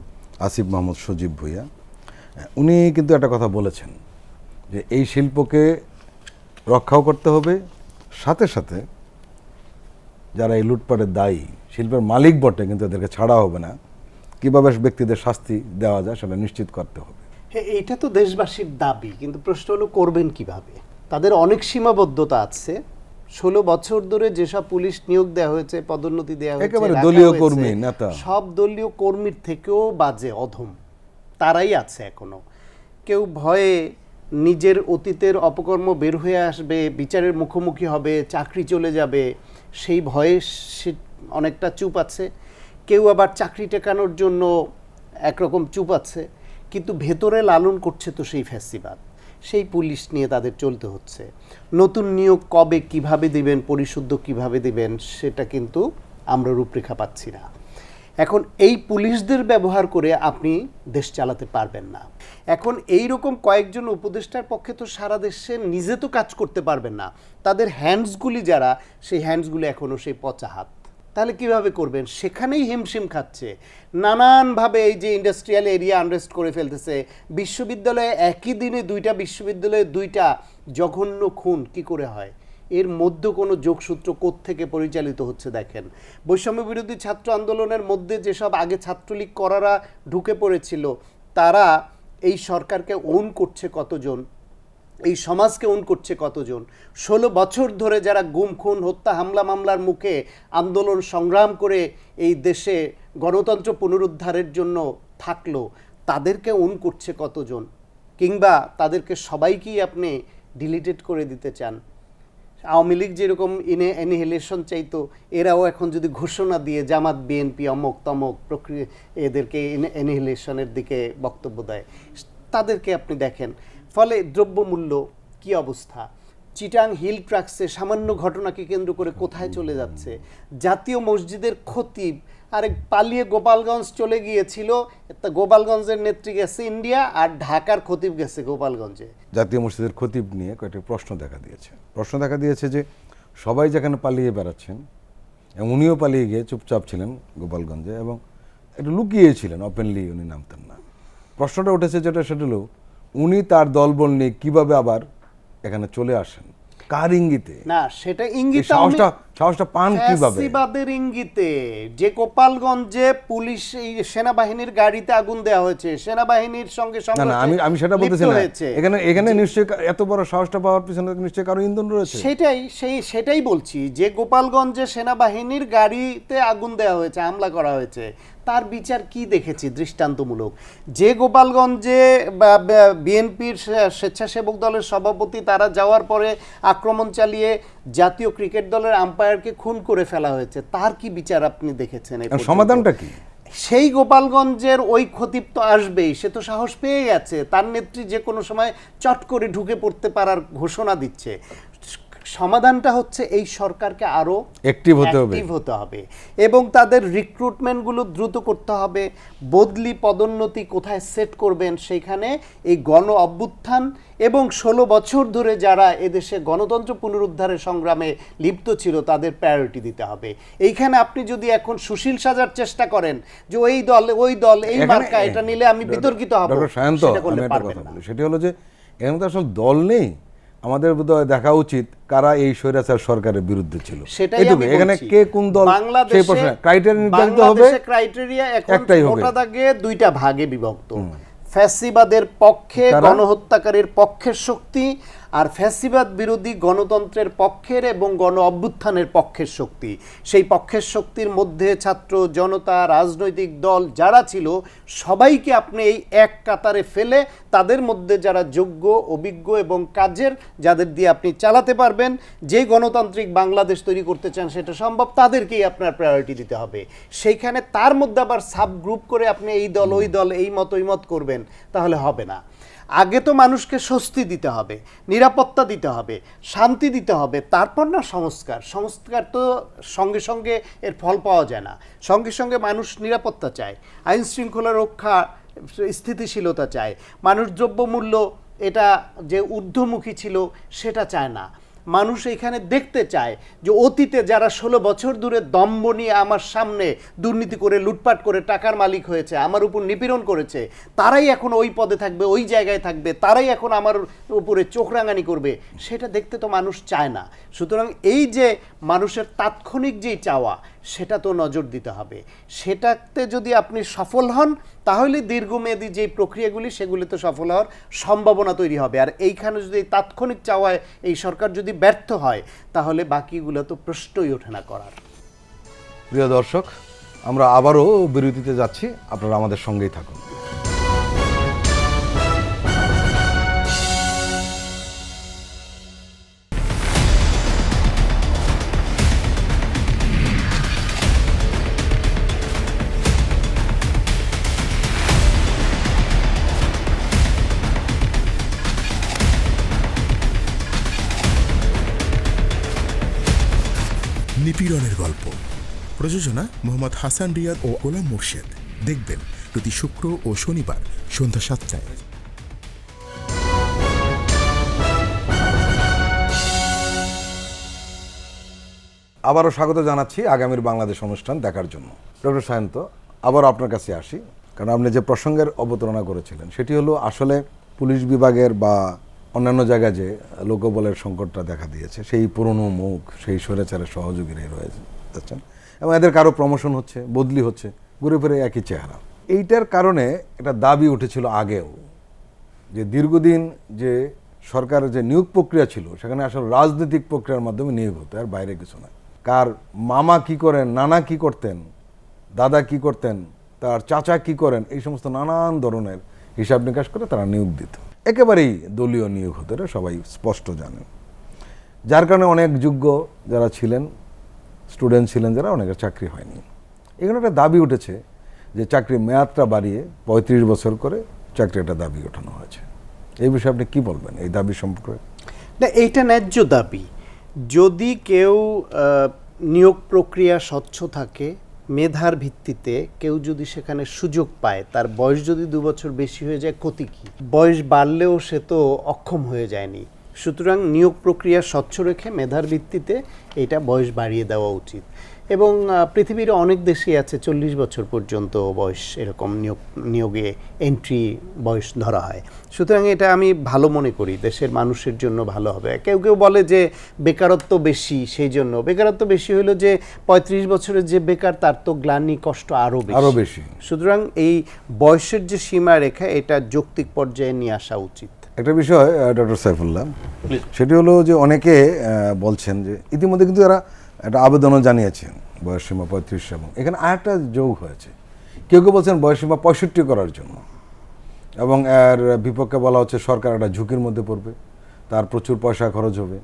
আসিফ মাহমুদ সজীব ভুঁইয়া। উনি কিন্তু একটা কথা বলেছেন যে এই শিল্পকে রক্ষাও করতে হবে, সাথে সাথে যারা এই লুটপাটের দায়ী, শিল্পের মালিক বটে কিন্তু এদেরকে ছাড়া হবে না, কীভাবে ব্যক্তিদের শাস্তি দেওয়া যায় সেটা নিশ্চিত করতে হবে। হ্যাঁ, এটা তো দেশবাসীর দাবি, কিন্তু প্রশ্ন হলো করবেন কিভাবে। তাদের অনেক সীমাবদ্ধতা আছে। 16 বছর ধরে যেসব পুলিশ নিয়োগ দেওয়া হয়েছে, পদোন্নতি দেওয়া হয়েছে, একেবারে রাখা দলীয় হয়েছে, কর্মী, নেতা। সব দলীয় কর্মীর থেকেও বাজে অধম তারাই আছে এখনো। কেউ ভয়ে নিজের অতীতের অপকর্ম বের হয়ে আসবে, বিচারের মুখোমুখি হবে, চাকরি চলে যাবে, সেই ভয়ে সে অনেকটা চুপ আছে। কেউ আবার চাকরি টেকানোর জন্য একরকম চুপ আছে, কিন্তু ভেতরে লালন করছে তো সেই ফ্যাসিবাদ। সেই পুলিশ নিয়ে তাদের চলতে হচ্ছে। নতুন নিয়োগ কবে কিভাবে দিবেন, পরিশুদ্ধ কিভাবে দিবেন, সেটা কিন্তু আমরা রূপরেখা পাচ্ছি না। এখন এই পুলিশদের ব্যবহার করে আপনি দেশ চালাতে পারবেন না। এখন এই রকম কয়েকজন উপদেষ্টার পক্ষে তো সারা দেশে নিজে তো কাজ করতে পারবেন না। তাদের হ্যান্ডসগুলি যারা, সেই হ্যান্ডসগুলি এখনও সেই পচা হাত। তাহলে কিভাবে করবেন? সেখানেই হিমশিম খাচ্ছে। নানানভাবে এই যে ইন্ডাস্ট্রিয়াল এরিয়া আনরেস্ট করে ফেলতেছে। বিশ্ববিদ্যালয়ে একই দিনে 2টা বিশ্ববিদ্যালয়ে 2টা জঘন্য খুন কি করে হয়? এর মধ্যে কোনো যোগসূত্র কোত্থেকে পরিচালিত হচ্ছে দেখেন। বৈষম্য বিরোধী ছাত্র আন্দোলনের মধ্যে যেসব আগে ছাত্রলীগ করারা ঢুকে পড়েছিল, তারা এই সরকারকে ওন করছে কতজন, এই সমাজকে ওন করছে কতজন? 16 বছর ধরে যারা গুম খুন হত্যা হামলা মামলার মুখে আন্দোলন সংগ্রাম করে এই দেশে গণতন্ত্র পুনরুদ্ধারের জন্য থাকলো, তাদেরকে ওন করছে কতজন? কিংবা তাদেরকে সবাইকেই আপনি ডিলিটেড করে দিতে চান? আওয়ামী লীগ যেরকম অ্যানিহিলেশন চাইতো, এরাও এখন যদি ঘোষণা দিয়ে জামাত বিএনপি অমক তমক প্রক্রিয়া এদেরকে অ্যানিহিলেশনের দিকে বক্তব্য দেয়, তাদেরকে আপনি দেখেন। ফলে দ্রব্যমূল্য কি অবস্থা, চিটাং হিল ট্রাক্সে সামান্য ঘটনাকে কেন্দ্র করে কোথায় চলে যাচ্ছে। জাতীয় মসজিদের খতিব আরেক পালিয়ে গোপালগঞ্জ চলে গিয়েছিল, গোপালগঞ্জের নেত্রী গেছে ইন্ডিয়া, আর ঢাকার খতিব গেছে গোপালগঞ্জে। জাতীয় মসজিদের খতিব নিয়ে কয়েকটি প্রশ্ন দেখা দিয়েছে যে সবাই যেখানে পালিয়ে বেড়াচ্ছেন, এবং উনিও পালিয়ে গিয়ে চুপচাপ ছিলেন গোপালগঞ্জে এবং একটু লুকিয়েছিলেন, ওপেনলি উনি নামতেন না। প্রশ্নটা উঠেছে যেটা, সেটা হলো উনি তার দলবল নিয়ে কীভাবে আবার এখানে চলে আসেন, কার ইঙ্গিতে? না, সেটা ইঙ্গিত সাহসটা পান কিভাবে? ফ্যাসিবাদের ইঙ্গিতে। যে গোপালগঞ্জে পুলিশ এই সেনাবাহিনীর গাড়িতে আগুন দেওয়া হয়েছে, সেনাবাহিনীর সঙ্গে না, আমি সেটা বলতেছি না। এখানে নিশ্চয়ই এত বড় সাহসটা পাওয়ার পিছনে নিশ্চয়ই কারো ইন্ধন রয়েছে। সেটাই বলছি, যে গোপালগঞ্জে সেনাবাহিনীর গাড়িতে আগুন দেওয়া হয়েছে, হামলা করা হয়েছে, তার বিচার কি দেখেছি দৃষ্টান্তমূলক? যে গোপালগঞ্জে বিএনপির স্বেচ্ছাসেবক দলের সভাপতি তারা যাওয়ার পরে আক্রমণ চালিয়ে জাতীয় ক্রিকেট দলের আম্পায়ারকে খুন করে ফেলা হয়েছে, তার কি বিচার আপনি দেখেছেন? সমাধানটা কি? সেই গোপালগঞ্জের ওই খতিব তো আসবেই, সে তো সাহস পেয়ে গেছে, তার নেত্রী যে কোনো সময় চট করে ঢুকে পড়তে পারার ঘোষণা দিচ্ছে। সমাধানটা হচ্ছে এই সরকারকে আরো অ্যাক্টিভ হতে হবে এবং তাদের রিক্রুটমেন্টগুলো দ্রুত করতে হবে। বদলি পদোন্নতি কোথায় সেট করবেন, সেইখানে এই গণ অভ্যুত্থান এবং 16 বছর ধরে যারা এদেশে গণতন্ত্র পুনরুদ্ধারের সংগ্রামে লিপ্ত ছিল তাদের প্রায়োরিটি দিতে হবে। এইখানে আপনি যদি এখন সুশীল সাজার চেষ্টা করেন যে ওই দল এই মার্কা, এটা নিলে আমি বিতর্কিত হব, সেটা করলে পারবেন না। সেটা হলো যে এখানে তো আসলে দল নেই, আমাদের বোধহয় দেখা উচিত কারা এই স্বৈরাচার সরকারের বিরুদ্ধে ছিল। এখানে কে কোন দল, সেই প্রশ্ন ক্রাইটেরিয়া নির্ধারিত হবে। ক্রাইটেরিয়া এখন গোটা দাগে 2টা ভাগে বিভক্ত। ফ্যাসিবাদের পক্ষে গণহত্যাকারীর পক্ষের শক্তি, আর ফ্যাসিবাদ বিরোধী গণতন্ত্রের পক্ষের এবং গণ অভ্যুত্থানের পক্ষের শক্তি। সেই পক্ষের শক্তির মধ্যে ছাত্র জনতা, রাজনৈতিক দল যারা ছিল, সবাইকে আপনি এই এক কাতারে ফেলে তাদের মধ্যে যারা যোগ্য, অভিজ্ঞ এবং কাজের, যাদের দিয়ে আপনি চালাতে পারবেন, যে গণতান্ত্রিক বাংলাদেশ তৈরি করতে চান সেটা সম্ভব, তাদেরকেই আপনার প্রায়োরিটি দিতে হবে। সেইখানে তার মধ্যে আবার সাব গ্রুপ করে আপনি এই দল ওই দল এই মত ওই মত করবেন, তাহলে হবে না। আগে তো মানুষকে স্বস্তি দিতে হবে, নিরাপত্তা দিতে হবে, শান্তি দিতে হবে, তারপর না সংস্কার তো সঙ্গে সঙ্গে এর ফল পাওয়া যায় না। সঙ্গে সঙ্গে মানুষ নিরাপত্তা চায়, আইন শৃঙ্খলা রক্ষা, স্থিতিশীলতা চায়, মানুষ দ্রব্যমূল্য এটা যে ঊর্ধ্বমুখী ছিল সেটা চায় না। মানুষ এখানে দেখতে চায় যে অতীতে যারা 16 বছর ধরে দম্ভ নিয়ে আমার সামনে দুর্নীতি করে লুটপাট করে টাকার মালিক হয়েছে, আমার উপর নিপীড়ন করেছে, তারাই এখন ওই পদে থাকবে, ওই জায়গায় থাকবে, তারাই এখন আমার উপরে চোখ রাঙানি করবে, সেটা দেখতে তো মানুষ চায় না। সুতরাং এই যে মানুষের তাৎক্ষণিক যেই চাওয়া, সেটা তো নজর দিতে হবে। সেটাতে যদি আপনি সফল হন তাহলে দীর্ঘমেয়াদী যে প্রক্রিয়াগুলি সেগুলিতে সফল হওয়ার সম্ভাবনা তৈরি হবে। আর এইখানে যদি এই তাৎক্ষণিক চাওয়ায় এই সরকার যদি ব্যর্থ হয় তাহলে বাকিগুলো তো প্রশ্নই ওঠে না করার। প্রিয় দর্শক, আমরা আবারও বিরতিতে যাচ্ছি, আপনারা আমাদের সঙ্গেই থাকুন। নিপীড়নের গল্প, প্রযোজনা মোহাম্মদ হাসান রিয়াদ ও গোলাম মোর্শেদ। দেখবেন প্রতি শুক্র ও শনিবার সন্ধ্যা 7টায়। আবারও স্বাগত জানাচ্ছি আগামীর বাংলাদেশ অনুষ্ঠান দেখার জন্য। ডক্টর সায়ন্ত, আবার আপনার কাছে আসি, কারণ আপনি যে প্রসঙ্গের অবতারণা করেছিলেন সেটি হলো আসলে পুলিশ বিভাগের বা অন্যান্য জায়গায় যে লোকবলের সংকটটা দেখা দিয়েছে, সেই পুরনো মুখ, সেই স্বৈরাচারের সহযোগীরাই রয়েছে যাচ্ছেন, এবং এদের কারো প্রমোশন হচ্ছে, বদলি হচ্ছে, ঘুরে ফিরে একই চেহারা। এইটার কারণে একটা দাবি উঠেছিল আগেও যে দীর্ঘদিন যে সরকারের যে নিয়োগ প্রক্রিয়া ছিল সেখানে আসলে রাজনৈতিক প্রক্রিয়ার মাধ্যমে নিয়োগ হতো, আর বাইরে কিছু না। কার মামা কি করেন, নানা কি করতেন, দাদা কি করতেন, তার চাচা কি করেন, এই সমস্ত নানান ধরনের হিসাব নিকাশ করে তারা নিয়োগ দিত। একেবারেই দলীয় নিয়োগ হতো, এটা সবাই স্পষ্ট জানেন। যার কারণে অনেক যোগ্য যারা ছিলেন, স্টুডেন্ট ছিলেন যারা, অনেকের চাকরি হয়নি। এখানে একটা দাবি উঠেছে যে চাকরির মেয়াদটা বাড়িয়ে 35 বছর করে চাকরি একটা দাবি ওঠানো হয়েছে। এই বিষয়ে আপনি কি বলবেন এই দাবি সম্পর্কে? না, এইটা ন্যায্য দাবি। যদি কেউ নিয়োগ প্রক্রিয়া স্বচ্ছ থাকে, মেধার ভিত্তিতে কেউ যদি সেখানে সুযোগ পায়, তার বয়স যদি 2 বছর বেশি হয়ে যায় ক্ষতি কি? বয়স বাড়লেও সে তো অক্ষম হয়ে যায়নি। সুতরাং নিয়োগ প্রক্রিয়া স্বচ্ছ রেখে মেধার ভিত্তিতে এটা বয়স বাড়িয়ে দেওয়া উচিত। এবং পৃথিবীর অনেক দেশই আছে 40 বছর পর্যন্ত বয়স এরকম নিয়োগে এন্ট্রি বয়স ধরা হয়। সুতরাং এটা আমি ভালো মনে করি, দেশের মানুষের জন্য ভালো হবে। কেউ কেউ বলে যে বেকারত্ব বেশি, সেই জন্য বেকারত্ব বেশি হলো যে 35 বছরের যে বেকার তার তো গ্লানি কষ্ট আরও বেশি। সুতরাং এই বয়সের যে সীমা রেখা এটা যৌক্তিক পর্যায়ে নিয়ে আসা উচিত। একটা বিষয় ডক্টর সাইফুল্লাহ, সেটি হলো যে অনেকে বলছেন যে ইতিমধ্যে কিন্তু এরা একটা আবেদনও জানিয়েছেন বয়সসীমা 35, এবং এখানে আরেকটা যোগ হয়েছে। কেউ কেউ বলছেন বয়সসীমা 65 করার জন্য, এবং এর বিপক্ষে বলা হচ্ছে সরকার একটা ঝুঁকির মধ্যে পড়বে, তার প্রচুর পয়সা খরচ হবে,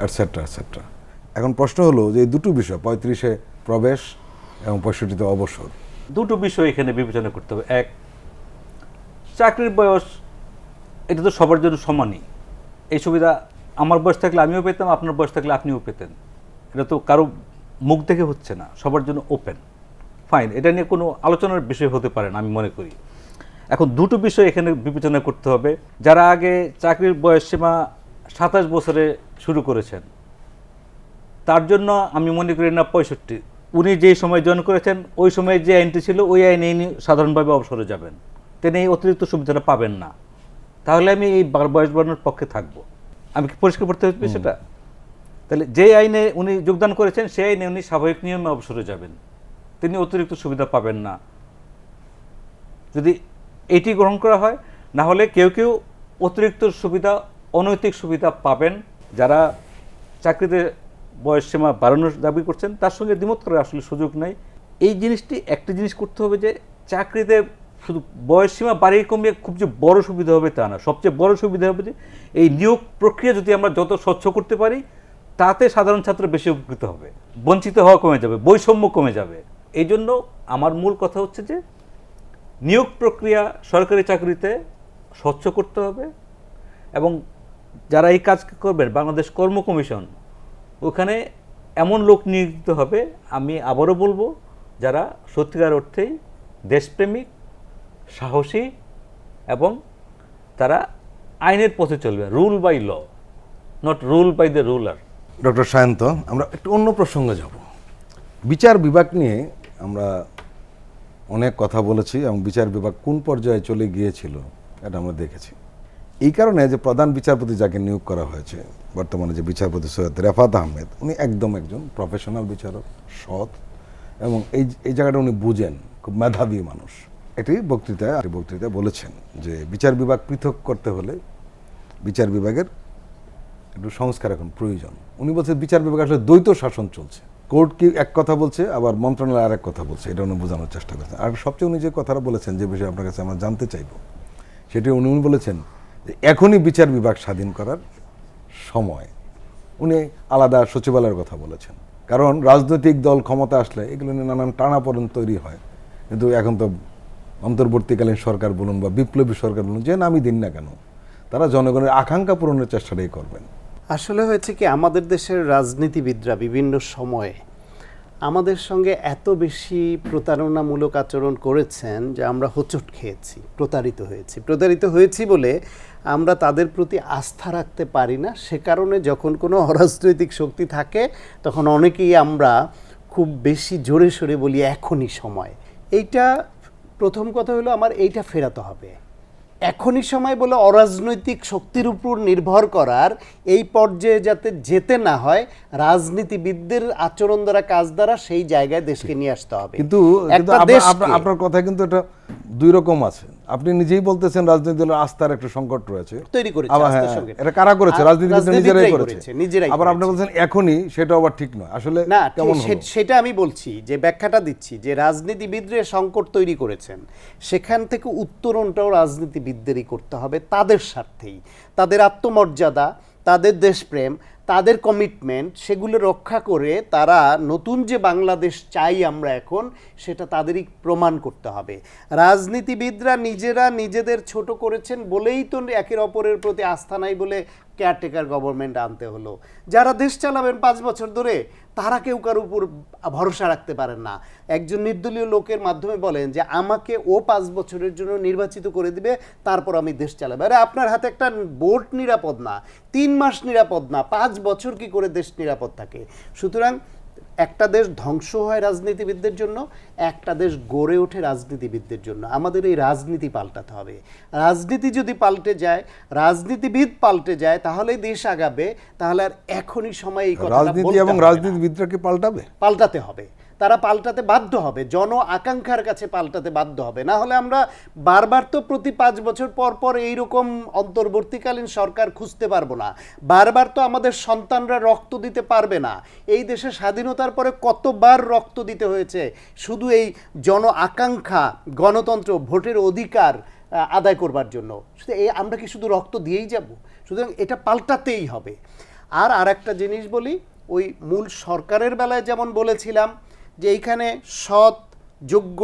এটসেট্রা এটসেট্রা। এখন প্রশ্ন হলো যে এই দুটো বিষয়, 35-এ প্রবেশ এবং 65-তে অবসর, দুটো বিষয় এখানে বিবেচনা করতে হবে। এক, চাকরির বয়স এটা তো সবার জন্য সমানই। এই সুবিধা আমার বয়স থাকলে আমিও পেতাম, আপনার বয়স থাকলে আপনিও পেতেন। এটা তো কারো মুখ দেখে হচ্ছে না, সবার জন্য ওপেন, ফাইন। এটা নিয়ে কোনো আলোচনার বিষয় হতে পারে না আমি মনে করি। এখন দুটো বিষয় এখানে বিবেচনা করতে হবে। যারা আগে চাকরির বয়সসীমা 27 বছরে শুরু করেছেন, তার জন্য আমি মনে করি না 65। উনি যেই সময় জয়েন করেছেন ওই সময় যে আইনটি ছিল ওই আইনে ইনি সাধারণভাবে অবসরে যাবেন, তিনি এই অতিরিক্ত সুবিধাটা পাবেন না। তাহলে আমি এই বয়স বাড়ানোর পক্ষে থাকবো। আমি কি পরিষ্কার করতে হবে সেটা? তাহলে যে আইনে উনি যোগদান করেছেন সেই আইনে উনি স্বাভাবিক নিয়মে অবসরে যাবেন, তিনি অতিরিক্ত সুবিধা পাবেন না যদি এটি গ্রহণ করা হয়। না হলে কেউ কেউ অতিরিক্ত সুবিধা, অনৈতিক সুবিধা পাবেন। যারা চাকরিতে বয়সসীমা বাড়ানোর দাবি করছেন তার সঙ্গে দ্বিমত করার আসলে সুযোগ নাই। এই জিনিসটি একটা জিনিস করতে হবে যে চাকরিতে শুধু বয়সসীমা বাড়িয়ে কমিয়ে খুব যে বড় সুবিধা হবে তা না। সবচেয়ে বড় সুবিধা হবে যে এই নিয়োগ প্রক্রিয়া যদি আমরা যত স্বচ্ছ করতে পারি তাতে সাধারণ ছাত্র বেশি উপকৃত হবে, বঞ্চিত হওয়া কমে যাবে, বৈষম্য কমে যাবে। এই জন্য আমার মূল কথা হচ্ছে যে নিয়োগ প্রক্রিয়া সরকারি চাকরিতে স্বচ্ছ করতে হবে, এবং যারা এই কাজ করবেন বাংলাদেশ কর্ম কমিশন, ওখানে এমন লোক নিয়োজিত হবে, আমি আবারও বলবো, যারা সত্যিকার অর্থেই দেশপ্রেমিক, সাহসী, এবং তারা আইনের পথে চলবে, rule by law, not rule by the ruler. Doctor Sayanta, আমরা একটু অন্য প্রসঙ্গে যাব। বিচার বিভাগ নিয়ে আমরা অনেক কথা বলেছি এবং বিচার বিভাগ কোন পর্যায়ে চলে গিয়েছিল এটা আমরা দেখেছি। এই কারণে যে প্রধান বিচারপতি যাকে নিয়োগ করা হয়েছে বর্তমানে, যে বিচারপতি সৈয়দ রেফাত আহমেদ, উনি একদম একজন প্রফেশনাল বিচারক, সৎ, এবং এই জায়গাটা উনি বুঝেন, খুব মেধাবী মানুষ। একটি বক্তৃতায় বলেছেন যে বিচার বিভাগ পৃথক করতে হলে বিচার বিভাগের একটু সংস্কার এখন প্রয়োজন। উনি বলছেন বিচার বিভাগ আসলে দ্বৈত শাসন চলছে, কোর্ট কি এক কথা বলছে আবার মন্ত্রণালয় আরেক কথা বলছে, এটা উনি বোঝানোর চেষ্টা করছেন। আর সবচেয়ে উনি যে কথাটা বলেছেন, যে বিষয়ে আপনার কাছে আমরা জানতে চাইব, সেটি উনি বলেছেন যে এখনই বিচার বিভাগ স্বাধীন করার সময়। উনি আলাদা সচিবালয়ের কথা বলেছেন, কারণ রাজনৈতিক দল ক্ষমতা আসলে এগুলো নিয়ে নানান টানাপোড়েন তৈরি হয়। কিন্তু এখন তো অন্তর্বর্তীকালীন সরকার বলুন বা বিপ্লবী সরকার বলুন, যে নামই দিন না কেন, তারা জনগণের আকাঙ্ক্ষা পূরণের চেষ্টাটাই করবেন। আসলে হয়েছে কি, আমাদের দেশের রাজনীতিবিদরা বিভিন্ন সময়ে আমাদের সঙ্গে এত বেশি প্রতারণামূলক আচরণ করেছেন যে আমরা হোঁচট খেয়েছি, প্রতারিত হয়েছি বলে আমরা তাদের প্রতি আস্থা রাখতে পারি না। সে কারণে যখন কোনো অরাজনৈতিক শক্তি থাকে তখন অনেকেই আমরা খুব বেশি জোরে সোরে বলি এখনই সময়। এইটা প্রথম কথা হলো, আমার এইটা ফেরাতে হবে। এখনই সময় বলে অরাজনৈতিক শক্তির উপর নির্ভর করার এই পর্যায়ে যাতে যেতে না হয়, রাজনীতিবিদদের আচরণ দ্বারা, কাজ দ্বারা সেই জায়গায় দেশকে নিয়ে আসতে হবে। কিন্তু আপনার কথা কিন্তু এটা দুই রকম আছে। আপনি নিজেই বলতেছেন রাজনৈতিক দলের আস্থার একটা সংকট রয়েছে, তৈরি করেছে। এটা কারা করেছে? রাজনীতিবিদরা নিজেরাই করেছে। নিজেরাই। আবার আপনি বলছেন এখনই, সেটা আবার ঠিক নয়। আসলে না, কেমন হলো? সেটা আমি বলছি, যে ব্যাখ্যাটা দিচ্ছি, যে রাজনীতিবিদরা সংকট তৈরি করেছেন, সেখান থেকে উত্তরণটাও রাজনীতিবিদদেরই করতে হবে, তাদের স্বার্থেই। তাদের আত্মমর্যাদা, তাদের দেশপ্রেম, তাদের কমিটমেন্ট, সেগুলো রক্ষা করে তারা নতুন যে বাংলাদেশ চাই আমরা এখন, সেটা তাদেরই প্রমাণ করতে হবে। রাজনীতিবিদরা নিজেরা নিজেদের ছোট করেছেন বলেই তো একের অপরের প্রতি আস্থা নাই বলে কেয়ারটেকার গভর্নমেন্ট আনতে হলো। যারা দেশ চালাবেন 5 বছর ধরে, তারা কেউ কার উপর ভরসা রাখতে পারেন না। একজন নির্দলীয় লোকের মাধ্যমে বলেন যে আমাকে ও 5 বছরের জন্য নির্বাচিত করে দিবে, তারপর আমি দেশ চালাবো। আরে আপনার হাতে একটা ভোট নিরাপদ না, 3 মাস নিরাপদ না, 5 বছর কি করে দেশ নিরাপদ থাকে? সুতরাং একটা দেশ ধ্বংস হয় রাজনীতিবিদদের জন্য, একটা দেশ গড়ে ওঠে রাজনীতিবিদদের জন্য। আমাদের এই রাজনীতি পাল্টাতে হবে। রাজনীতি যদি পাল্টে যায়, রাজনীতিবিদ পাল্টে যায়, তাহলে দেশ আগাবে। তাহলে আর এখনই সময় এই কথা রাজনীতি এবং রাজনীতিবিদরা কি পাল্টাতে হবে। তারা পাল্টাতে বাধ্য হবে, জন আকাঙ্ক্ষার কাছে পাল্টাতে বাধ্য হবে। না হলে আমরা বারবার তো প্রতি 5 বছর পর পর এইরকম অন্তর্বর্তীকালীন সরকার খুঁজতে পারবো না। বারবার তো আমাদের সন্তানরা রক্ত দিতে পারবে না। এই দেশে স্বাধীনতার পরে কতবার রক্ত দিতে হয়েছে শুধু এই জন আকাঙ্ক্ষা, গণতন্ত্র, ভোটের অধিকার আদায় করবার জন্য। আমরা কি শুধু রক্ত দিয়েই যাব? সুতরাং এটা পাল্টাতেই হবে। আর একটা জিনিস বলি, ওই মূল সরকারের বেলায় যেমন বলেছিলাম যে এইখানে সৎ, যোগ্য,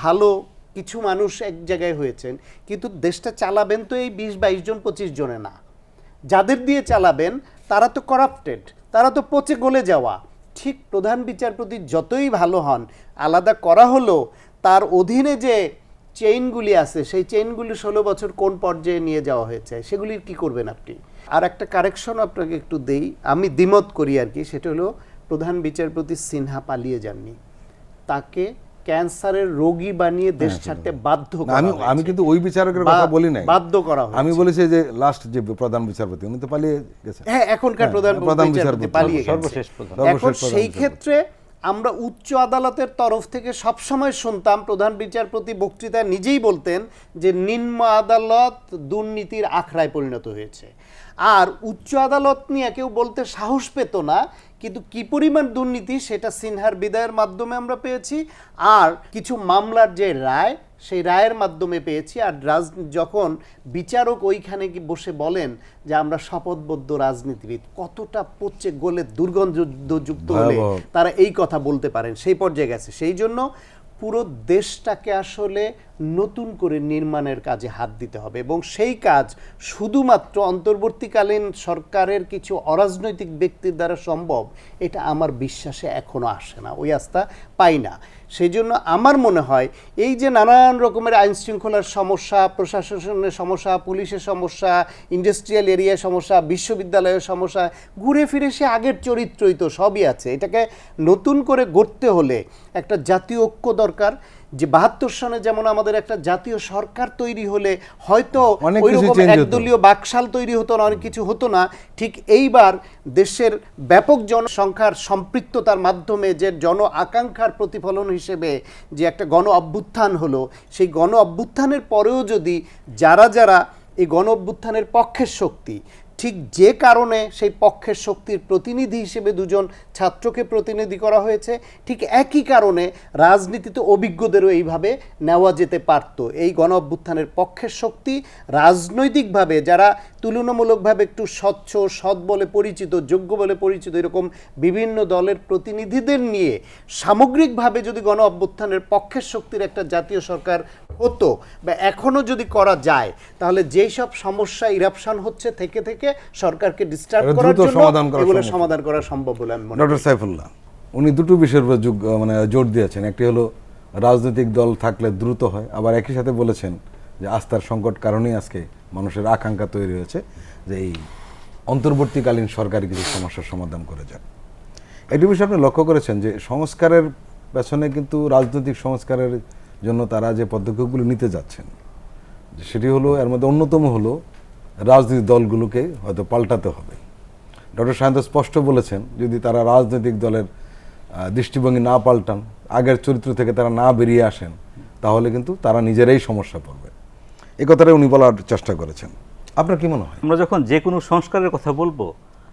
ভালো কিছু মানুষ এক জায়গায় হয়েছেন, কিন্তু দেশটা চালাবেন তো এই 20-22 জন 25 জনে না। যাদের দিয়ে চালাবেন তারা তো করাপ্টেড, তারা তো পচে গলে যাওয়া। ঠিক প্রধান বিচারপতি যতই ভালো হন, আলাদা করা হলো, তার অধীনে যে চেইনগুলি আছে, সেই চেইনগুলি 16 বছর কোন পর্যায়ে নিয়ে যাওয়া হয়েছে, সেগুলির কি করবেন আপনি? আর একটা কারেকশন আপনাকে একটু দেই, আমি দ্বিমত করি আর কি, সেটা হলো প্রধান বিচারপতি সিনহা পালিয়ে যাননি, তাকে ক্যান্সারের রোগী বানিয়ে দেশ ছাড়তে বাধ্য করা হয়েছে। আমি কিন্তু ওই বিচারকের কথা বলি নাই, বাধ্য করা হয়েছে। আমি বলেছি যে লাস্ট যে প্রধান বিচারপতি, উনি তো পালিয়ে গেছেন। হ্যাঁ, এখনকার প্রধান বিচারপতি পালিয়ে গেছে। সর্বশেষ এখন সেই ক্ষেত্রে আমরা উচ্চ আদালতের তরফ থেকে সবসময় শুনতাম, প্রধান বিচারপতি বক্তৃতায় নিজেই বলতেন যে নিম্ন আদালত দুর্নীতির আখড়ায় পরিণত হয়েছে। আর উচ্চ আদালত নিয়ে কেউ বলতে সাহস পেত না, কিন্তু কি পরিমাণ দুর্নীতি সেটা সিনহার বিদায়ের মাধ্যমে আমরা পেয়েছি, আর কিছু মামলার যে রায়, সেই রায়ের মাধ্যমে পেয়েছি। আর যখন বিচারক ওইখানে বসে বলেন যে আমরা শপথবদ্ধ রাজনীতিবিদ, কতটা পচে গলে দুর্গন্ধযুক্ত হলে তারা এই কথা বলতে পারেন, সেই পর্যায়ে গেছে। সেই জন্য পুরো দেশটাকে আসলে নতুন করে নির্মাণের কাজে হাত দিতে হবে এবং সেই কাজ শুধুমাত্র অন্তর্বর্তীকালীন সরকারের কিছু অরাজনৈতিক ব্যক্তির দ্বারা সম্ভব, এটা আমার বিশ্বাসে এখনো আসে না, ওই আস্থা পাই না। সেই জন্য আমার মনে হয় এই যে নানান রকমের আইন শৃঙ্খলার সমস্যা, প্রশাসনের সমস্যা, পুলিশের সমস্যা, ইন্ডাস্ট্রিয়াল এরিয়ার সমস্যা, বিশ্ববিদ্যালয়ের সমস্যা, ঘুরে ফিরে সে আগের চরিত্রই তো সবই আছে। এটাকে নতুন করে গড়তে হলে একটা জাতীয় ঐক্য দরকার। যে ৭২ সনে যেমন আমাদের একটা জাতীয় সরকার তৈরি হলে হয়তো অনেক কিছু ওইরকম change হতো। একদলীয় বাকশাল তৈরি হতো না, অনেক কিছু হতো না। ঠিক এইবার দেশের ব্যাপক জনসংখ্যার সম্পৃক্ততার মাধ্যমে যে জন আকাঙ্ক্ষার প্রতিফলন হিসেবে যে একটা গণ অভ্যুত্থান হলো, সেই গণ অভ্যুত্থানের পরেও যদি যারা যারা এই গণ অভ্যুত্থানের পক্ষের শক্তি, ঠিক যে কারণে সেই পক্ষের শক্তির প্রতিনিধি হিসেবে দুজন ছাত্রকে প্রতিনিধি করা হয়েছে, ঠিক একই কারণে রাজনীতিতে অভিজ্ঞদেরও এইভাবে নেওয়া যেতে পারত। এই গণ অভ্যুত্থানের পক্ষের শক্তি রাজনৈতিকভাবে যারা তুলনামূলকভাবে একটু স্বচ্ছ, সৎ বলে পরিচিত, যোগ্য বলে পরিচিত, এরকম বিভিন্ন দলের প্রতিনিধিদের নিয়ে সামগ্রিকভাবে যদি গণ অভ্যুত্থানের পক্ষের শক্তির একটা জাতীয় সরকার হতো বা এখনও যদি করা যায়, তাহলে যেই সব সমস্যা ইরাপশন হচ্ছে থেকে থেকে সরকারকে ডিস্টার্ব এটা করার দ্রুত জন্য সমাধান করা এগুলো সম্ভব। সমাধান করা সম্ভব বলে আমি মনে করি। ডক্টর সাইফুল্লাহ উনি দুটো বিষয়ের উপর জোর দিয়েছেন। একটি হলো রাজনৈতিক দল থাকলে দ্রুত হয়, আবার একই সাথে বলেছেন যে আস্থার সংকট কারণেই আজকে মানুষের আকাঙ্ক্ষা তৈরি হয়েছে যে এই অন্তর্বর্তীকালীন সরকারি কিছু সমস্যার সমাধান করে যান। একটি বিষয় আপনি লক্ষ্য করেছেন যে সংস্কারের পেছনে কিন্তু রাজনৈতিক সংস্কারের জন্য তারা যে পদক্ষেপগুলো নিতে যাচ্ছেন, সেটি হলো এর মধ্যে অন্যতম হলো রাজনৈতিক দলগুলোকে হয়তো পাল্টাতে হবে। ডক্টর সায়ন্ত স্পষ্ট বলেছেন যদি তারা রাজনৈতিক দলের দৃষ্টিভঙ্গি না পাল্টান, আগের চরিত্র থেকে তারা না বেরিয়ে আসেন, তাহলে কিন্তু তারা নিজেরাই সমস্যা পড়বে। এই কথাটাই উনি বলার চেষ্টা করেছেন। আপনার কি মনে হয়? আমরা যখন যে কোনো সংস্কারের কথা বলবো,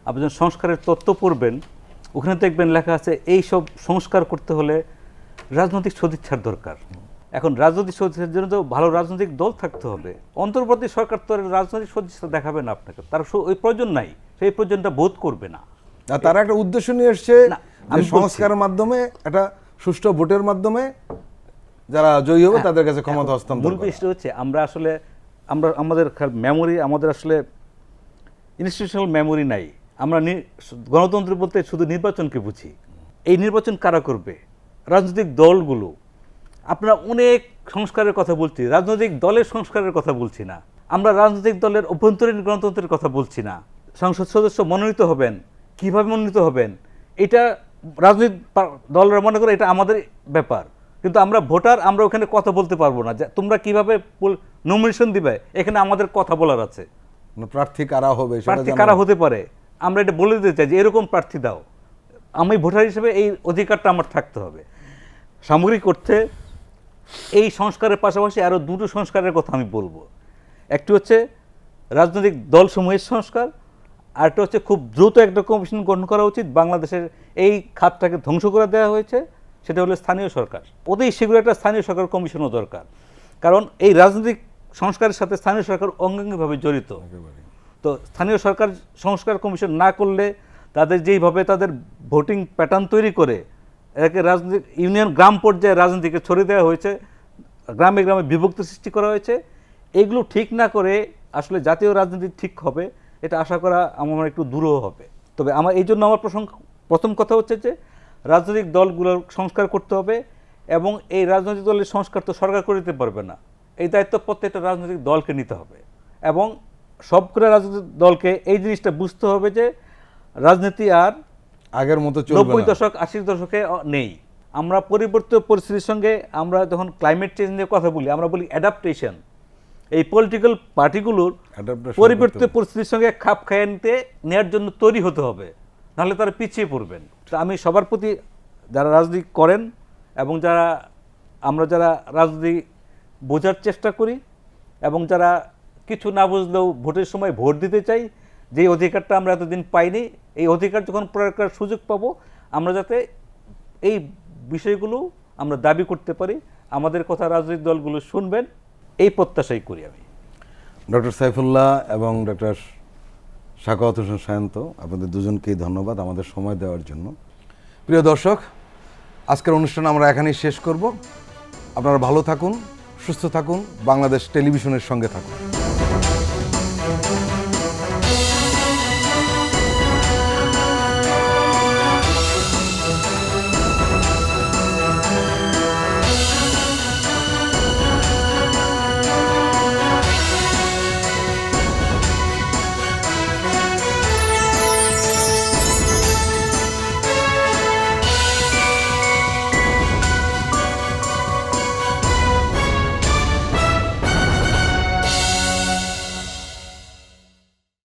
আপনি যখন সংস্কারের তত্ত্ব পড়বেন, ওখানে দেখবেন লেখা আছে এই সব সংস্কার করতে হলে রাজনৈতিক সদিচ্ছার দরকার। এখন রাজনৈতিক সদিচ্ছার জন্য তো ভালো রাজনৈতিক দল থাকতে হবে। অন্তর্বর্তী সরকার তো আর রাজনৈতিক সদিচ্ছা দেখাবে না আপনাকে, তার ওই প্রয়োজন নাই, সেই প্রয়োজনটা বোধ করবে না। আর তারা একটা উদ্দেশ্য নিয়ে এসছে না, যে আমি বলছি। সংস্কারের মাধ্যমে একটা সুষ্ঠু ভোটের মাধ্যমে যারা জয়ী হবে তাদের কাছে ক্ষমতা হস্তান্তর মূল করা। বিষয়টা হচ্ছে আমরা আসলে আমাদের মেমোরি, আমাদের আসলে ইনস্টিটিউশনাল মেমোরি নাই। আমরা গণতন্ত্র বলতে শুধু নির্বাচনকে বুঝি। এই নির্বাচন কারা করবে? রাজনৈতিক দলগুলো। আপনারা অনেক সংস্কারের কথা বলছি, রাজনৈতিক দলের সংস্কারের কথা বলছি না। আমরা রাজনৈতিক দলের অভ্যন্তরীণ গণতন্ত্রের কথা বলছি না। সংসদ সদস্য মনোনীত হবেন, কিভাবে মনোনীত হবেন, এটা রাজনৈতিক দলরা মনে করে এটা আমাদের ব্যাপার। কিন্তু আমরা ভোটার, আমরা ওখানে কথা বলতে পারবো না যে তোমরা কিভাবে নমিনেশন দিবে, এখানে আমাদের কথা বলার আছে। প্রার্থী কারা হবে, সেটা প্রার্থী জানা কারা নেই। হতে পারে আমরা এটা বলে দিতে চাই যে এরকম প্রার্থী দাও। আমি ভোটার হিসেবে এই অধিকারটা আমার থাকতে হবে। সামগ্রিক অর্থে এই সংস্কারের পাশাপাশি আরও দুটো সংস্কারের কথা আমি বলবো। একটি হচ্ছে রাজনৈতিক দলসমূহের সংস্কার, আরেকটা হচ্ছে খুব দ্রুত একটা কমিশন গঠন করা উচিত। বাংলাদেশের এই খাতটাকে ধ্বংস করে দেওয়া হয়েছে, সেটা হলো স্থানীয় সরকার। অতি শীঘ্র একটা স্থানীয় সরকার কমিশনও দরকার, কারণ এই রাজনৈতিক সংস্কারের সাথে স্থানীয় সরকার অঙ্গাঙ্গিভাবে জড়িত। তো স্থানীয় সরকার সংস্কার কমিশন না করলে তাদের যেইভাবে তাদের ভোটিং প্যাটার্ন তৈরি করে এটাকে রাজনৈতিক ইউনিয়ন গ্রাম পর্যায়ে রাজনীতিকে ছড়িয়ে দেওয়া হয়েছে, গ্রামে গ্রামে বিভক্তি সৃষ্টি করা হয়েছে। এগুলো ঠিক না করে আসলে জাতীয় রাজনীতি ঠিক হবে এটা আশা করা আমার একটু দূরও হবে। তবে আমার এই জন্য আমার প্রথম কথা হচ্ছে যে রাজনৈতিক দলগুলোর সংস্কার করতে হবে, এবং এই রাজনৈতিক দলের সংস্কার তো সরকার করে দিতে পারবে না। এই দায়িত্ব প্রত্যেকটা রাজনৈতিক দলকে নিতে হবে, এবং সবগুলো রাজনৈতিক দলকে এই জিনিসটা বুঝতে হবে যে রাজনীতি আর আগের মতো চলবে 90 না। দশক 80 দশকে নেই। আমরা পরিবর্তিত পরিস্থিতির সঙ্গে, আমরা যখন ক্লাইমেট চেঞ্জ নিয়ে কথা বলি, আমরা বলি অ্যাডাপ্টেশন। এই পলিটিক্যাল পার্টিগুলোর Adaptation পরিবর্তিত করতে হবে। পরিস্থিতির সঙ্গে খাপ খাইয়ে নেওয়ার জন্য তৈরি হতে হবে, নাহলে তারা পিছিয়ে পড়বেন। তো আমি সবার প্রতি, যারা রাজনীতি করেন এবং আমরা যারা রাজনীতি বোঝার চেষ্টা করি এবং যারা কিছু না বুঝলেও ভোটের সময় ভোট দিতে চাই, যেই অধিকারটা আমরা এতদিন পাইনি, এই অধিকার যখন প্রয়োগ করার সুযোগ পাবো, আমরা যাতে এই বিষয়গুলো আমরা দাবি করতে পারি, আমাদের কথা রাজনৈতিক দলগুলো শুনবেন, এই প্রত্যাশাই করি আমি। ডক্টর সাইফুল্লাহ এবং ডক্টর সাখাওয়াত হোসেন সায়ন্ত, আপনাদের দুজনকেই ধন্যবাদ আমাদের সময় দেওয়ার জন্য। প্রিয় দর্শক, আজকের অনুষ্ঠান আমরা এখানেই শেষ করব। আপনারা ভালো থাকুন, সুস্থ থাকুন, বাংলাদেশ টেলিভিশনের সঙ্গে থাকুন।